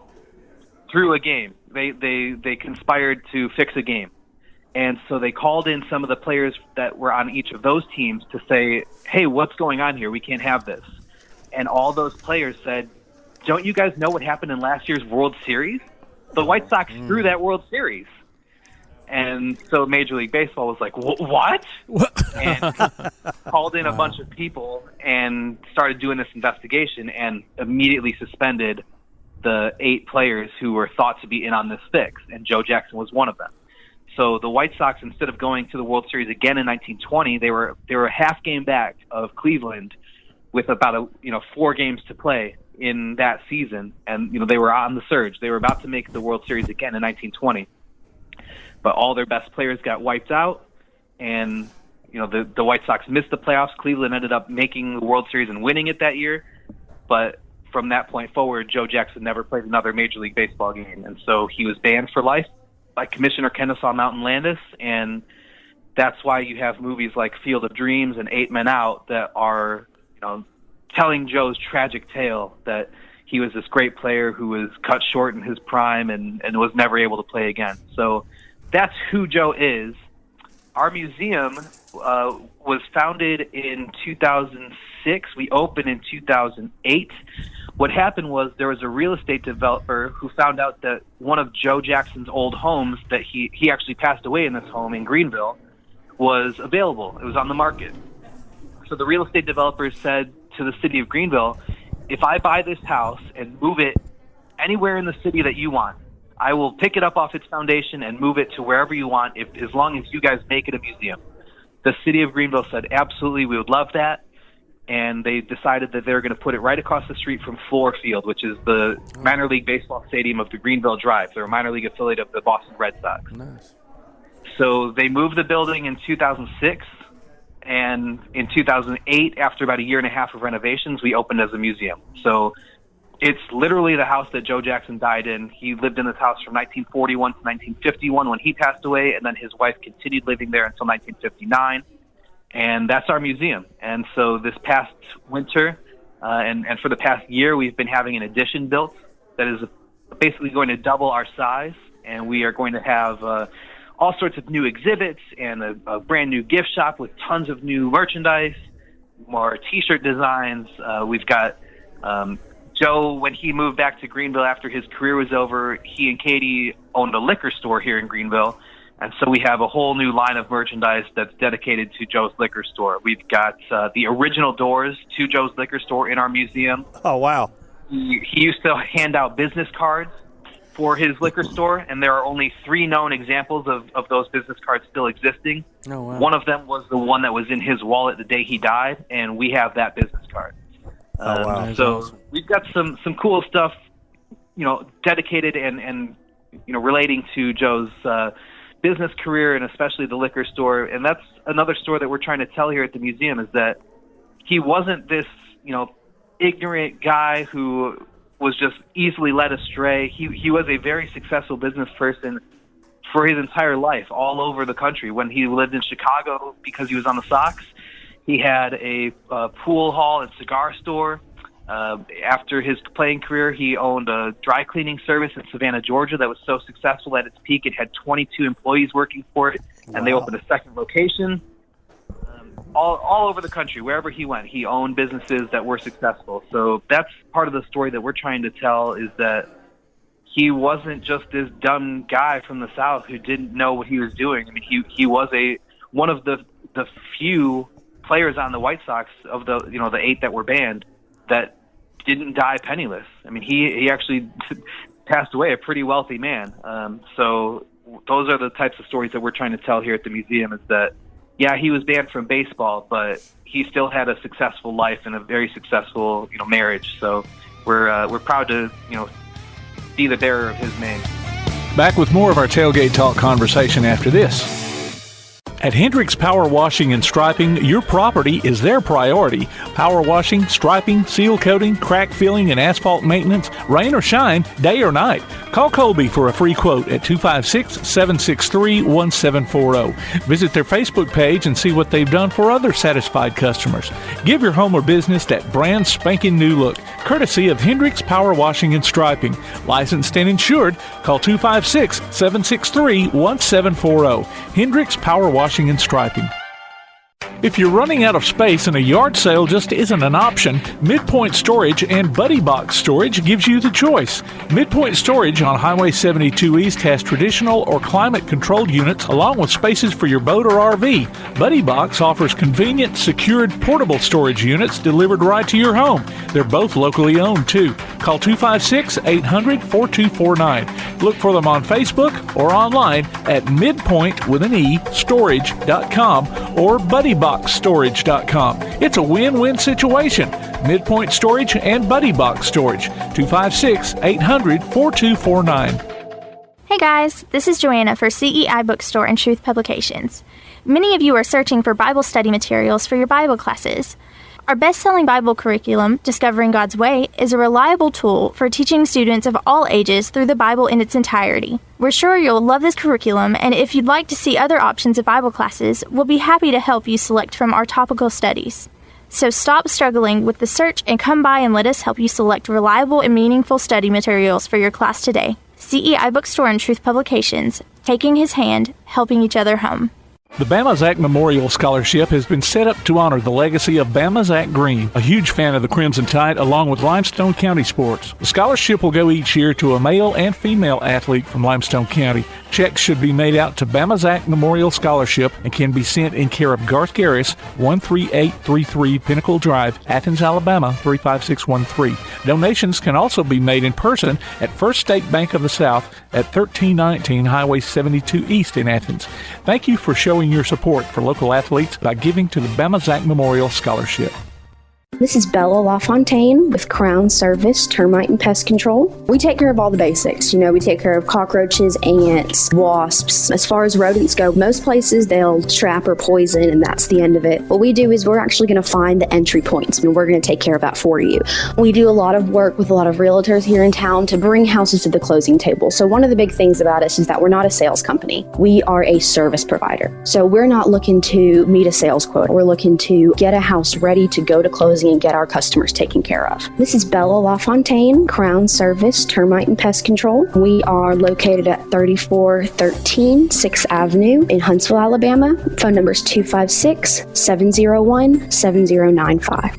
threw a game. They conspired to fix a game. And so they called in some of the players that were on each of those teams to say, hey, what's going on here? We can't have this. And all those players said, don't you guys know what happened in last year's World Series? The White Sox threw that World Series. And so Major League Baseball was like, what? And called in a bunch of people and started doing this investigation and immediately suspended the 8 players who were thought to be in on this fix, and Joe Jackson was one of them. So the White Sox, instead of going to the World Series again in 1920, they were a half game back of Cleveland with about 4 games to play in that season, and they were on the surge. They were about to make the World Series again in 1920, but all their best players got wiped out, and the White Sox missed the playoffs. Cleveland ended up making the World Series and winning it that year, but from that point forward, Joe Jackson never played another Major League Baseball game, and so he was banned for life by Commissioner Kennesaw Mountain Landis, and that's why you have movies like Field of Dreams and 8 Men Out that are telling Joe's tragic tale, that he was this great player who was cut short in his prime and was never able to play again. So that's who Joe is. Our museum was founded in 2006. We opened in 2008. What happened was there was a real estate developer who found out that one of Joe Jackson's old homes, that he actually passed away in this home in Greenville, was available. It was on the market. So the real estate developer said to the city of Greenville, if I buy this house and move it anywhere in the city that you want, I will pick it up off its foundation and move it to wherever you want, as long as you guys make it a museum. The city of Greenville said, absolutely, we would love that. And they decided that they were going to put it right across the street from Fluor Field, which is the minor league baseball stadium of the Greenville Drive. They're a minor league affiliate of the Boston Red Sox. Nice. So they moved the building in 2006. And in 2008, after about a year and a half of renovations, we opened as a museum. So it's literally the house that Joe Jackson died in. He lived in this house from 1941 to 1951 when he passed away, and then his wife continued living there until 1959. And that's our museum. And so this past winter and for the past year, we've been having an addition built that is basically going to double our size, and we are going to have all sorts of new exhibits and a brand new gift shop with tons of new merchandise, more T-shirt designs. We've got Joe, when he moved back to Greenville after his career was over, he and Katie owned a liquor store here in Greenville. And so we have a whole new line of merchandise that's dedicated to Joe's liquor store. We've got the original doors to Joe's liquor store in our museum. Oh, wow. He used to hand out business cards for his liquor store, and there are only 3 known examples of those business cards still existing. Oh, wow. One of them was the one that was in his wallet the day he died, and we have that business card. Oh, wow. So we've got some cool stuff, dedicated and relating to Joe's business career, and especially the liquor store. And that's another story that we're trying to tell here at the museum, is that he wasn't this, ignorant guy who was just easily led astray. He was a very successful business person for his entire life, all over the country. When he lived in Chicago, because he was on the Sox, he had a pool hall and cigar store. After his playing career, he owned a dry cleaning service in Savannah, Georgia that was so successful at its peak it had 22 employees working for it, and they opened a second location. All over the country, wherever he went, he owned businesses that were successful. So that's part of the story that we're trying to tell, is that he wasn't just this dumb guy from the South who didn't know what he was doing. I mean, he was one of the few players on the White Sox, of the 8 that were banned, that didn't die penniless. I mean, he actually passed away a pretty wealthy man. So those are the types of stories that we're trying to tell here at the museum, is that, yeah, he was banned from baseball, but he still had a successful life and a very successful, marriage. So we're proud to, be the bearer of his name. Back with more of our Tailgate Talk conversation after this. At Hendricks Power Washing and Striping, your property is their priority. Power washing, striping, seal coating, crack filling, and asphalt maintenance, rain or shine, day or night. Call Colby for a free quote at 256-763-1740. Visit their Facebook page and see what they've done for other satisfied customers. Give your home or business that brand spanking new look, courtesy of Hendricks Power Washing and Striping. Licensed and insured. Call 256-763-1740. Hendricks Power Washing and Striping. If you're running out of space and a yard sale just isn't an option, Midpoint Storage and Buddy Box Storage gives you the choice. Midpoint Storage on Highway 72 East has traditional or climate-controlled units along with spaces for your boat or RV. Buddy Box offers convenient, secured, portable storage units delivered right to your home. They're both locally owned, too. Call 256-800-4249. Look for them on Facebook or online at midpoint.storage.com or buddyboxstorage.com. It's a win-win situation. Midpoint Storage and Buddy Box Storage. 256-800-4249. Hey guys, this is Joanna for CEI Bookstore and Truth Publications. Many of you are searching for Bible study materials for your Bible classes. Our best-selling Bible curriculum, Discovering God's Way, is a reliable tool for teaching students of all ages through the Bible in its entirety. We're sure you'll love this curriculum, and if you'd like to see other options of Bible classes, we'll be happy to help you select from our topical studies. So stop struggling with the search and come by and let us help you select reliable and meaningful study materials for your class today. CEI Bookstore and Truth Publications, taking his hand, helping each other home. The Bama Zach Memorial Scholarship has been set up to honor the legacy of Bama Zach Green, a huge fan of the Crimson Tide, along with Limestone County sports. The scholarship will go each year to a male and female athlete from Limestone County. Checks should be made out to Bama Zach Memorial Scholarship and can be sent in care of Garth Garris, 13833 Pinnacle Drive, Athens, Alabama, 35613. Donations can also be made in person at First State Bank of the South at 1319 Highway 72 East in Athens. Thank you for showing your support for local athletes by giving to the Bama Zach Memorial Scholarship. This is Bella LaFontaine with Crown Service Termite and Pest Control. We take care of all the basics. We take care of cockroaches, ants, wasps. As far as rodents go, most places they'll trap or poison, and that's the end of it. What we do is we're actually going to find the entry points, and we're going to take care of that for you. We do a lot of work with a lot of realtors here in town to bring houses to the closing table. So one of the big things about us is that we're not a sales company. We are a service provider. So we're not looking to meet a sales quota. We're looking to get a house ready to go to closing and get our customers taken care of. This is Bella LaFontaine, Crown Service Termite and Pest Control. We are located at 3413 6th Avenue in Huntsville, Alabama. Phone number is 256-701-7095.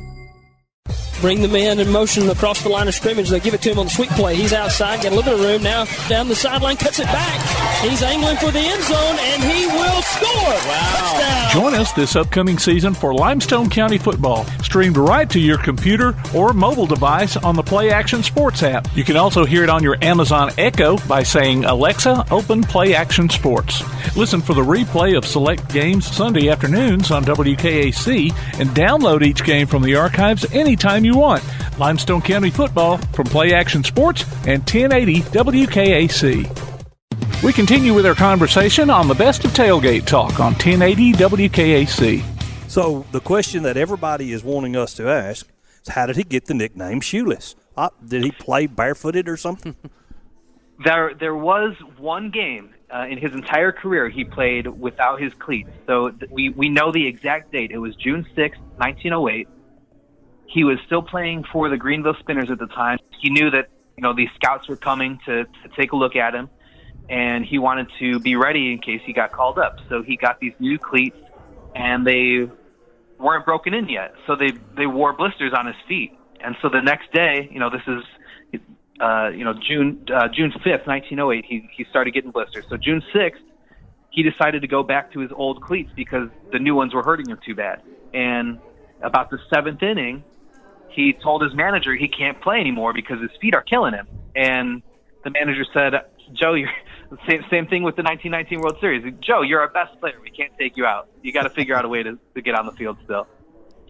Bring the man in motion across the line of scrimmage. They give it to him on the sweep play. He's outside, got a little bit of room now. Down the sideline, cuts it back. He's angling for the end zone, and he will score. Wow. Touchdown. Join us this upcoming season for Limestone County football, streamed right to your computer or mobile device on the Play Action Sports app. You can also hear it on your Amazon Echo by saying, Alexa, open Play Action Sports. Listen for the replay of select games Sunday afternoons on WKAC and download each game from the archives anytime you want. Limestone County football from Play Action Sports and 1080 WKAC. We continue with our conversation on the best of Tailgate Talk on 1080 WKAC. So the question that everybody is wanting us to ask is, how did he get the nickname Shoeless? Did he play barefooted or something? There was one game in his entire career he played without his cleats. So we know the exact date. It was June 6th, 1908. He was still playing for the Greenville Spinners at the time. He knew that these scouts were coming to take a look at him, and he wanted to be ready in case he got called up. So he got these new cleats, and they weren't broken in yet. So they wore blisters on his feet. And so the next day, this is June 5th, 1908, he started getting blisters. So June 6th, he decided to go back to his old cleats because the new ones were hurting him too bad. And about the seventh inning, he told his manager he can't play anymore because his feet are killing him. And the manager said, Joe, you're same thing with the 1919 World Series. Joe, you're our best player. We can't take you out. You got to figure out a way to get on the field still.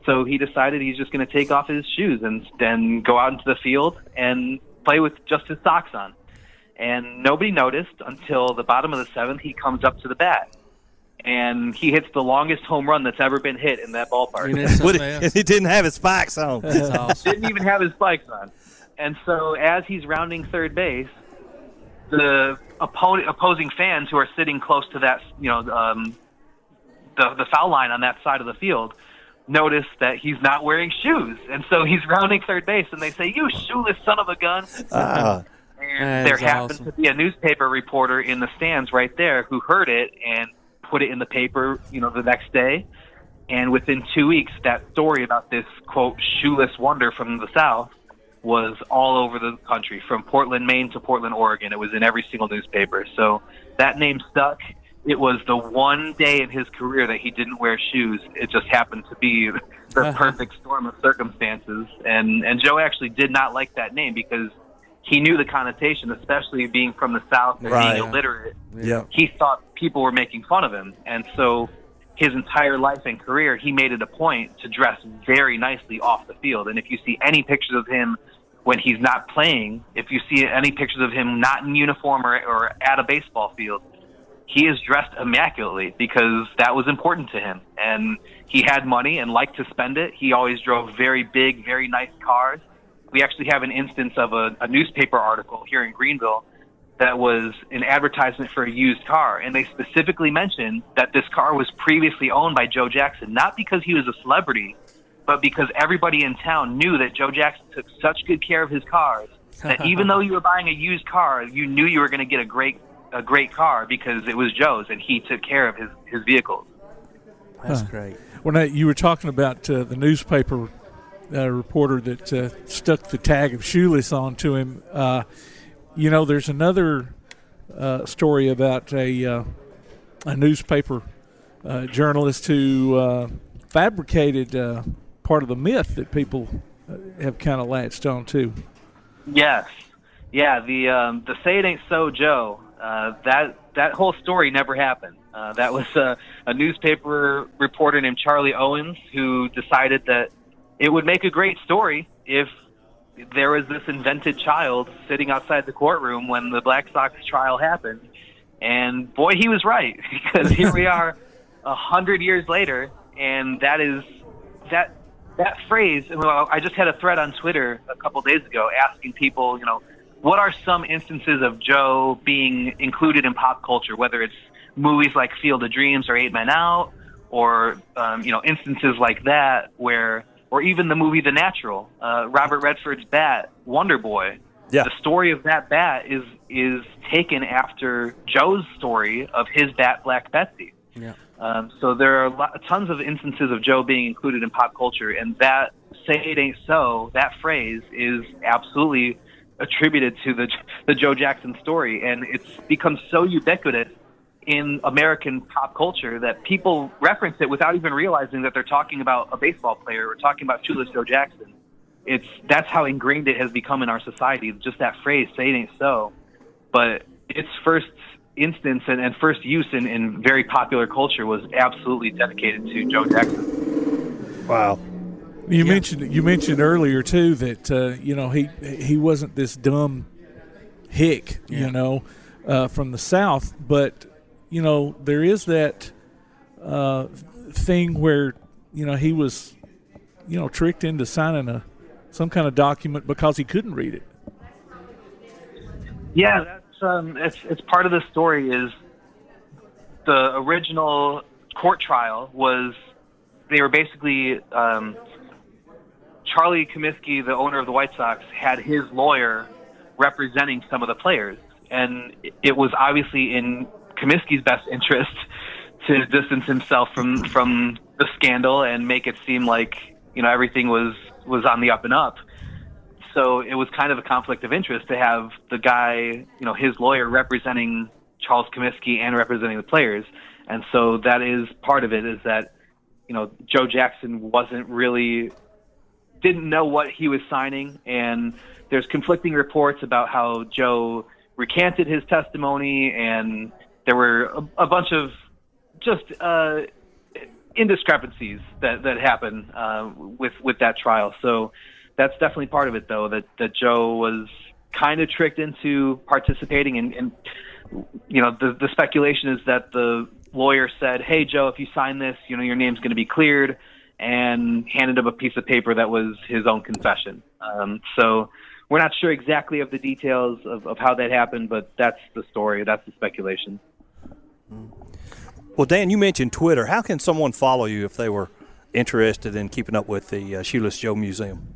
So he decided he's just going to take off his shoes and then go out into the field and play with just his socks on. And nobody noticed until the bottom of the seventh. He comes up to the bat, and he hits the longest home run that's ever been hit in that ballpark. He didn't have his spikes on. That's awesome. Didn't even have his spikes on. And so as he's rounding third base, the opposing fans who are sitting close to that, the foul line on that side of the field, notice that he's not wearing shoes. And so he's rounding third base, and they say, "You shoeless son of a gun." And there happened to be a newspaper reporter in the stands right there who heard it and put it in the paper, the next day. And within 2 weeks, that story about this, quote, shoeless wonder from the South was all over the country, from Portland, Maine to Portland, Oregon. It was in every single newspaper. So that name stuck. It was the one day in his career that he didn't wear shoes. It just happened to be the perfect storm of circumstances. And Joe actually did not like that name because he knew the connotation, especially being from the South and being illiterate. Yeah. He thought people were making fun of him. And so his entire life and career, he made it a point to dress very nicely off the field. And if you see any pictures of him when he's not playing, if you see any pictures of him not in uniform or at a baseball field, he is dressed immaculately because that was important to him. And he had money and liked to spend it. He always drove very big, very nice cars. We actually have an instance of a newspaper article here in Greenville that was an advertisement for a used car. And they specifically mentioned that this car was previously owned by Joe Jackson, not because he was a celebrity, but because everybody in town knew that Joe Jackson took such good care of his cars that even though you were buying a used car, you knew you were going to get a great car because it was Joe's and he took care of his vehicles. That's great. Well, now, you were talking about the newspaper reporter that stuck the tag of Shoeless onto him. There's another story about a newspaper journalist who fabricated part of the myth that people have kind of latched on to. Yes. Yeah, the Say It Ain't So Joe, that whole story never happened. That was a newspaper reporter named Charlie Owens who decided that it would make a great story if there was this invented child sitting outside the courtroom when the Black Sox trial happened. And boy, he was right, because here we are 100 years later, and that phrase, well, I just had a thread on Twitter a couple days ago asking people, what are some instances of Joe being included in pop culture, whether it's movies like Field of Dreams or 8 Men Out, or, instances like that or even the movie The Natural, Robert Redford's bat, Wonder Boy. Yeah. The story of that bat is taken after Joe's story of his bat, Black Betsy. Yeah. So there are tons of instances of Joe being included in pop culture, and that "Say It Ain't So," that phrase is absolutely attributed to the Joe Jackson story, and it's become so ubiquitous in American pop culture that people reference it without even realizing that they're talking about a baseball player or talking about Shoeless Joe Jackson. That's how ingrained it has become in our society, just that phrase, "Say it ain't so." But its first instance and first use in very popular culture was absolutely dedicated to Joe Jackson. Wow. You mentioned earlier too that he wasn't this dumb hick, from the South, but there is that thing where he was tricked into signing some kind of document because he couldn't read it. Yeah, that's it's part of the story. Is the original court trial was they were basically Charlie Comiskey, the owner of the White Sox, had his lawyer representing some of the players, and it was obviously in Comiskey's best interest to distance himself from the scandal and make it seem like everything was on the up and up. So it was kind of a conflict of interest to have the guy, his lawyer representing Charles Comiskey and representing the players. And so that is part of it, is that, Joe Jackson didn't know what he was signing. And there's conflicting reports about how Joe recanted his testimony, and there were a bunch of just indiscrepancies that happened with that trial. So that's definitely part of it, though, that Joe was kind of tricked into participating. And the speculation is that the lawyer said, "Hey, Joe, if you sign this, your name's going to be cleared," and handed him a piece of paper that was his own confession. So we're not sure exactly of the details of how that happened, but that's the story. That's the speculation. Well, Dan, you mentioned Twitter. How can someone follow you if they were interested in keeping up with the Shoeless Joe Museum?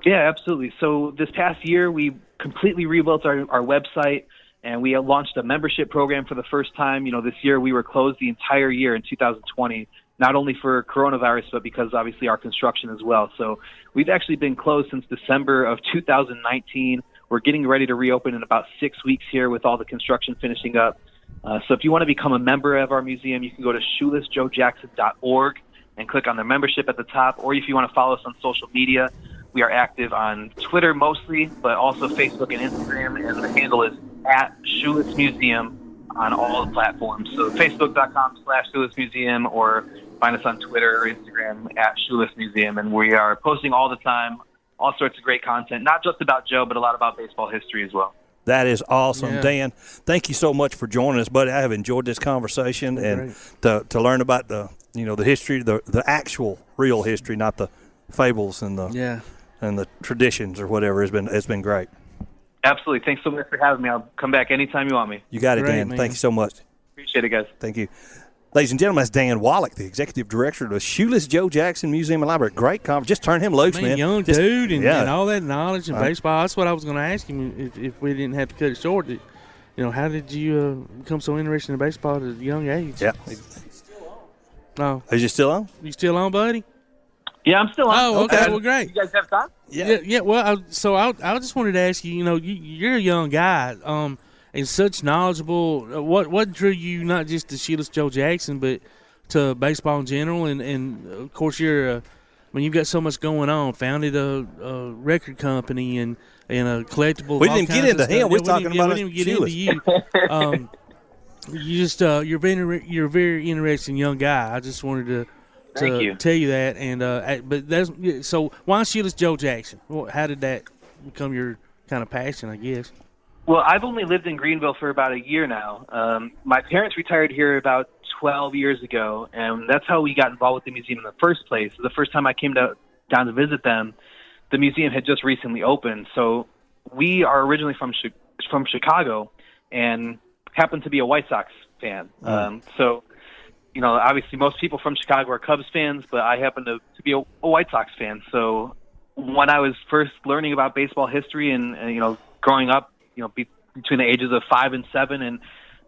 Yeah, absolutely. So this past year, we completely rebuilt our website, and we launched a membership program for the first time. This year we were closed the entire year in 2020, not only for coronavirus, but because obviously our construction as well. So we've actually been closed since December of 2019. We're getting ready to reopen in about 6 weeks here with all the construction finishing up. So if you want to become a member of our museum, you can go to shoelessjoejackson.org. and click on the membership at the top. Or if you want to follow us on social media, we are active on Twitter mostly, but also Facebook and Instagram, and the handle is @Shoeless Museum on all the platforms. So Facebook.com/Shoeless Museum, or find us on Twitter or Instagram @Shoeless Museum, and we are posting all the time, all sorts of great content, not just about Joe, but a lot about baseball history as well. That is awesome, Yeah. Dan. Thank you so much for joining us, buddy. I have enjoyed this conversation, and to learn about the history, the actual real history, not the fables and the traditions or whatever. It's been great. Absolutely. Thanks so much for having me. I'll come back anytime you want me. You got it, Dan. man. Thank you so much. Appreciate it, guys. Thank you. Ladies and gentlemen, that's Dan Wallach, the executive director of the Shoeless Joe Jackson Museum and Library. Great conference. Just turn him loose, man. Young Just- dude and, yeah. and all that knowledge in baseball. That's what I was going to ask him if we didn't have to cut it short. How did you become so interested in baseball at a young age? Yeah. Oh. Is you still on? You still on, buddy? Yeah, I'm still on. Oh, okay. Well, great. You guys have time? Yeah. Well, I just wanted to ask you. You're a young guy, and such knowledgeable. What drew you not just to Shoeless Joe Jackson, but to baseball in general? And of course, you've got so much going on. Founded a record company and a collectible. We didn't get into him. We're talking about we didn't get into you. You're a very interesting young guy. I just wanted to Thank you. tell you that. And so why Shoeless Joe Jackson? How did that become your kind of passion, I guess? Well, I've only lived in Greenville for about a year now. My parents retired here about 12 years ago, and that's how we got involved with the museum in the first place. The first time I came down to visit them, the museum had just recently opened. So we are originally from Chicago and happen to be a White Sox fan. So, obviously most people from Chicago are Cubs fans, but I happen to be a White Sox fan. So when I was first learning about baseball history and growing up, between the ages of 5 and 7, and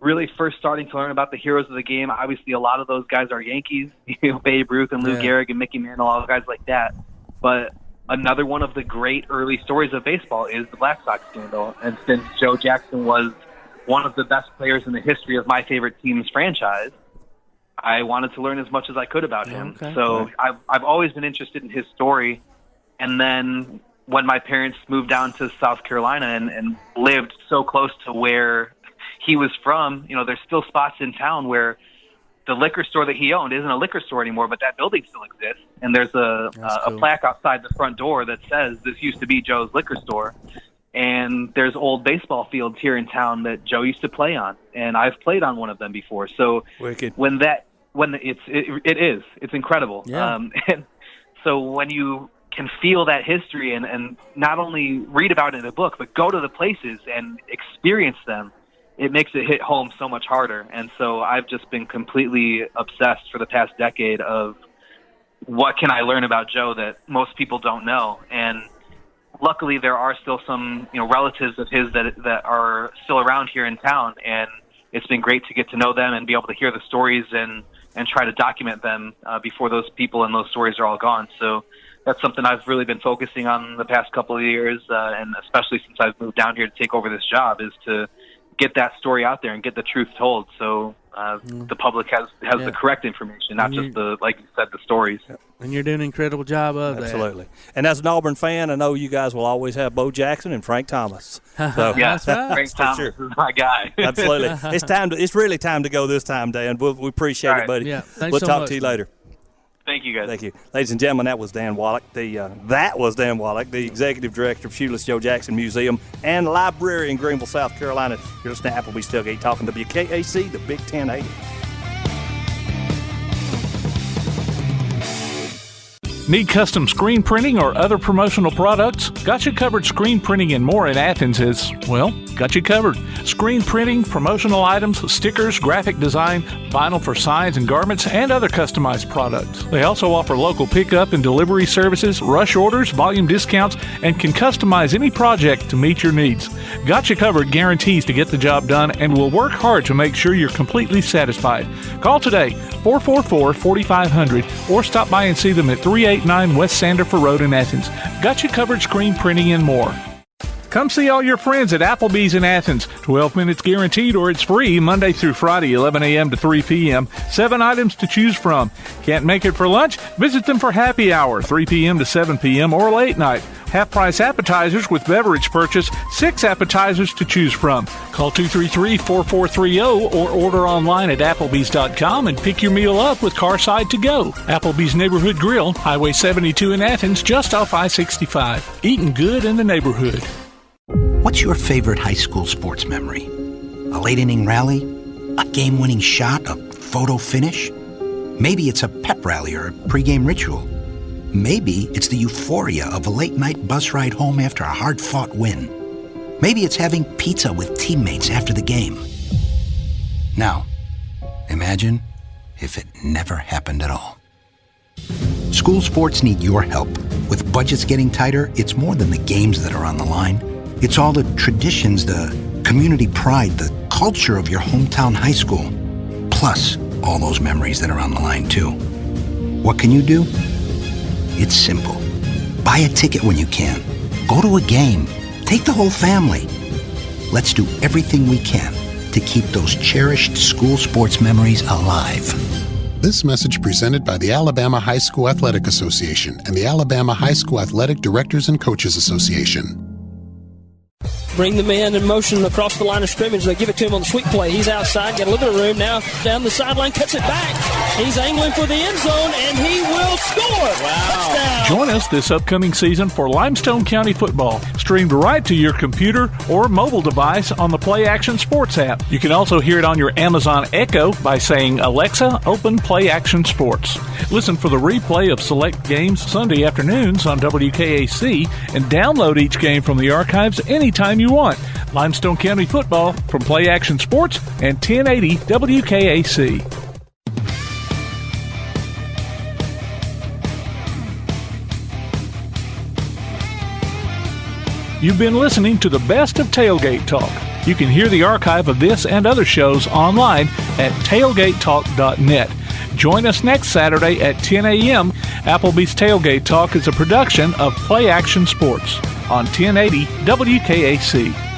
really first starting to learn about the heroes of the game, obviously a lot of those guys are Yankees, Babe Ruth and Lou Gehrig and Mickey Mantle, all guys like that. But another one of the great early stories of baseball is the Black Sox scandal. And since Joe Jackson was one of the best players in the history of my favorite team's franchise, I wanted to learn as much as I could about him. Okay. So I've always been interested in his story. And then when my parents moved down to South Carolina and lived so close to where he was from, there's still spots in town where the liquor store that he owned isn't a liquor store anymore, but that building still exists. And there's a plaque outside the front door that says this used to be Joe's liquor store. And there's old baseball fields here in town that Joe used to play on, and I've played on one of them before. So Wicked. It's incredible. Yeah. And so when you can feel that history and not only read about it in a book, but go to the places and experience them, it makes it hit home so much harder. And so I've just been completely obsessed for the past decade of what can I learn about Joe that most people don't know. And luckily there are still some, relatives of his that are still around here in town. And it's been great to get to know them and be able to hear the stories and try to document them before those people and those stories are all gone. So that's something I've really been focusing on the past couple of years, and especially since I've moved down here to take over this job, is to get that story out there and get the truth told, so the public has the correct information, not just like you said, the stories. And you're doing an incredible job of that. Absolutely. And as an Auburn fan, I know you guys will always have Bo Jackson and Frank Thomas. So, yeah, Frank Thomas is my guy. Absolutely. It's really time to go this time, Dan. We appreciate it, buddy. Yeah, thanks we'll so talk much, to you man. later. Thank you, guys. Thank you. Ladies and gentlemen, that was Dan Wallach, the executive director of Shoeless Joe Jackson Museum and Library in Greenville, South Carolina. You're listening to Applebee's Tailgate Talk on WKAC, the Big 1080. Need custom screen printing or other promotional products? Got You Covered Screen Printing and More in Athens is, got you covered. Screen printing, promotional items, stickers, graphic design, vinyl for signs and garments, and other customized products. They also offer local pickup and delivery services, rush orders, volume discounts, and can customize any project to meet your needs. Got You Covered guarantees to get the job done and will work hard to make sure you're completely satisfied. Call today, 444-4500, or stop by and see them at 389 West Sandifer Road in Athens. Got You Covered Screen Printing and More. Come see all your friends at Applebee's in Athens. 12 minutes guaranteed or it's free Monday through Friday, 11 a.m. to 3 p.m. 7 items to choose from. Can't make it for lunch? Visit them for happy hour, 3 p.m. to 7 p.m. or late night. Half-price appetizers with beverage purchase, 6 appetizers to choose from. Call 233-4430 or order online at Applebee's.com and pick your meal up with Carside to go. Applebee's Neighborhood Grill, Highway 72 in Athens, just off I-65. Eating good in the neighborhood. What's your favorite high school sports memory? A late inning rally? A game-winning shot? A photo finish? Maybe it's a pep rally or a pregame ritual. Maybe it's the euphoria of a late-night bus ride home after a hard-fought win. Maybe it's having pizza with teammates after the game. Now, imagine if it never happened at all. School sports need your help. With budgets getting tighter, it's more than the games that are on the line. It's all the traditions, the community pride, the culture of your hometown high school. Plus, all those memories that are on the line, too. What can you do? It's simple. Buy a ticket when you can. Go to a game. Take the whole family. Let's do everything we can to keep those cherished school sports memories alive. This message presented by the Alabama High School Athletic Association and the Alabama High School Athletic Directors and Coaches Association. Bring the man in motion across the line of scrimmage. They give it to him on the sweep play. He's outside, got a little bit of room now. Down the sideline, cuts it back. He's angling for the end zone, and he will score. Wow. Touchdown. Join us this upcoming season for Limestone County football, streamed right to your computer or mobile device on the Play Action Sports app. You can also hear it on your Amazon Echo by saying, Alexa, open Play Action Sports. Listen for the replay of select games Sunday afternoons on WKAC and download each game from the archives anytime you want. Limestone County football from Play Action Sports and 1080 WKAC. You've been listening to the best of Tailgate Talk. You can hear the archive of this and other shows online at tailgatetalk.net. Join us next Saturday at 10 a.m. Applebee's Tailgate Talk is a production of Play Action Sports on 1080 WKAC.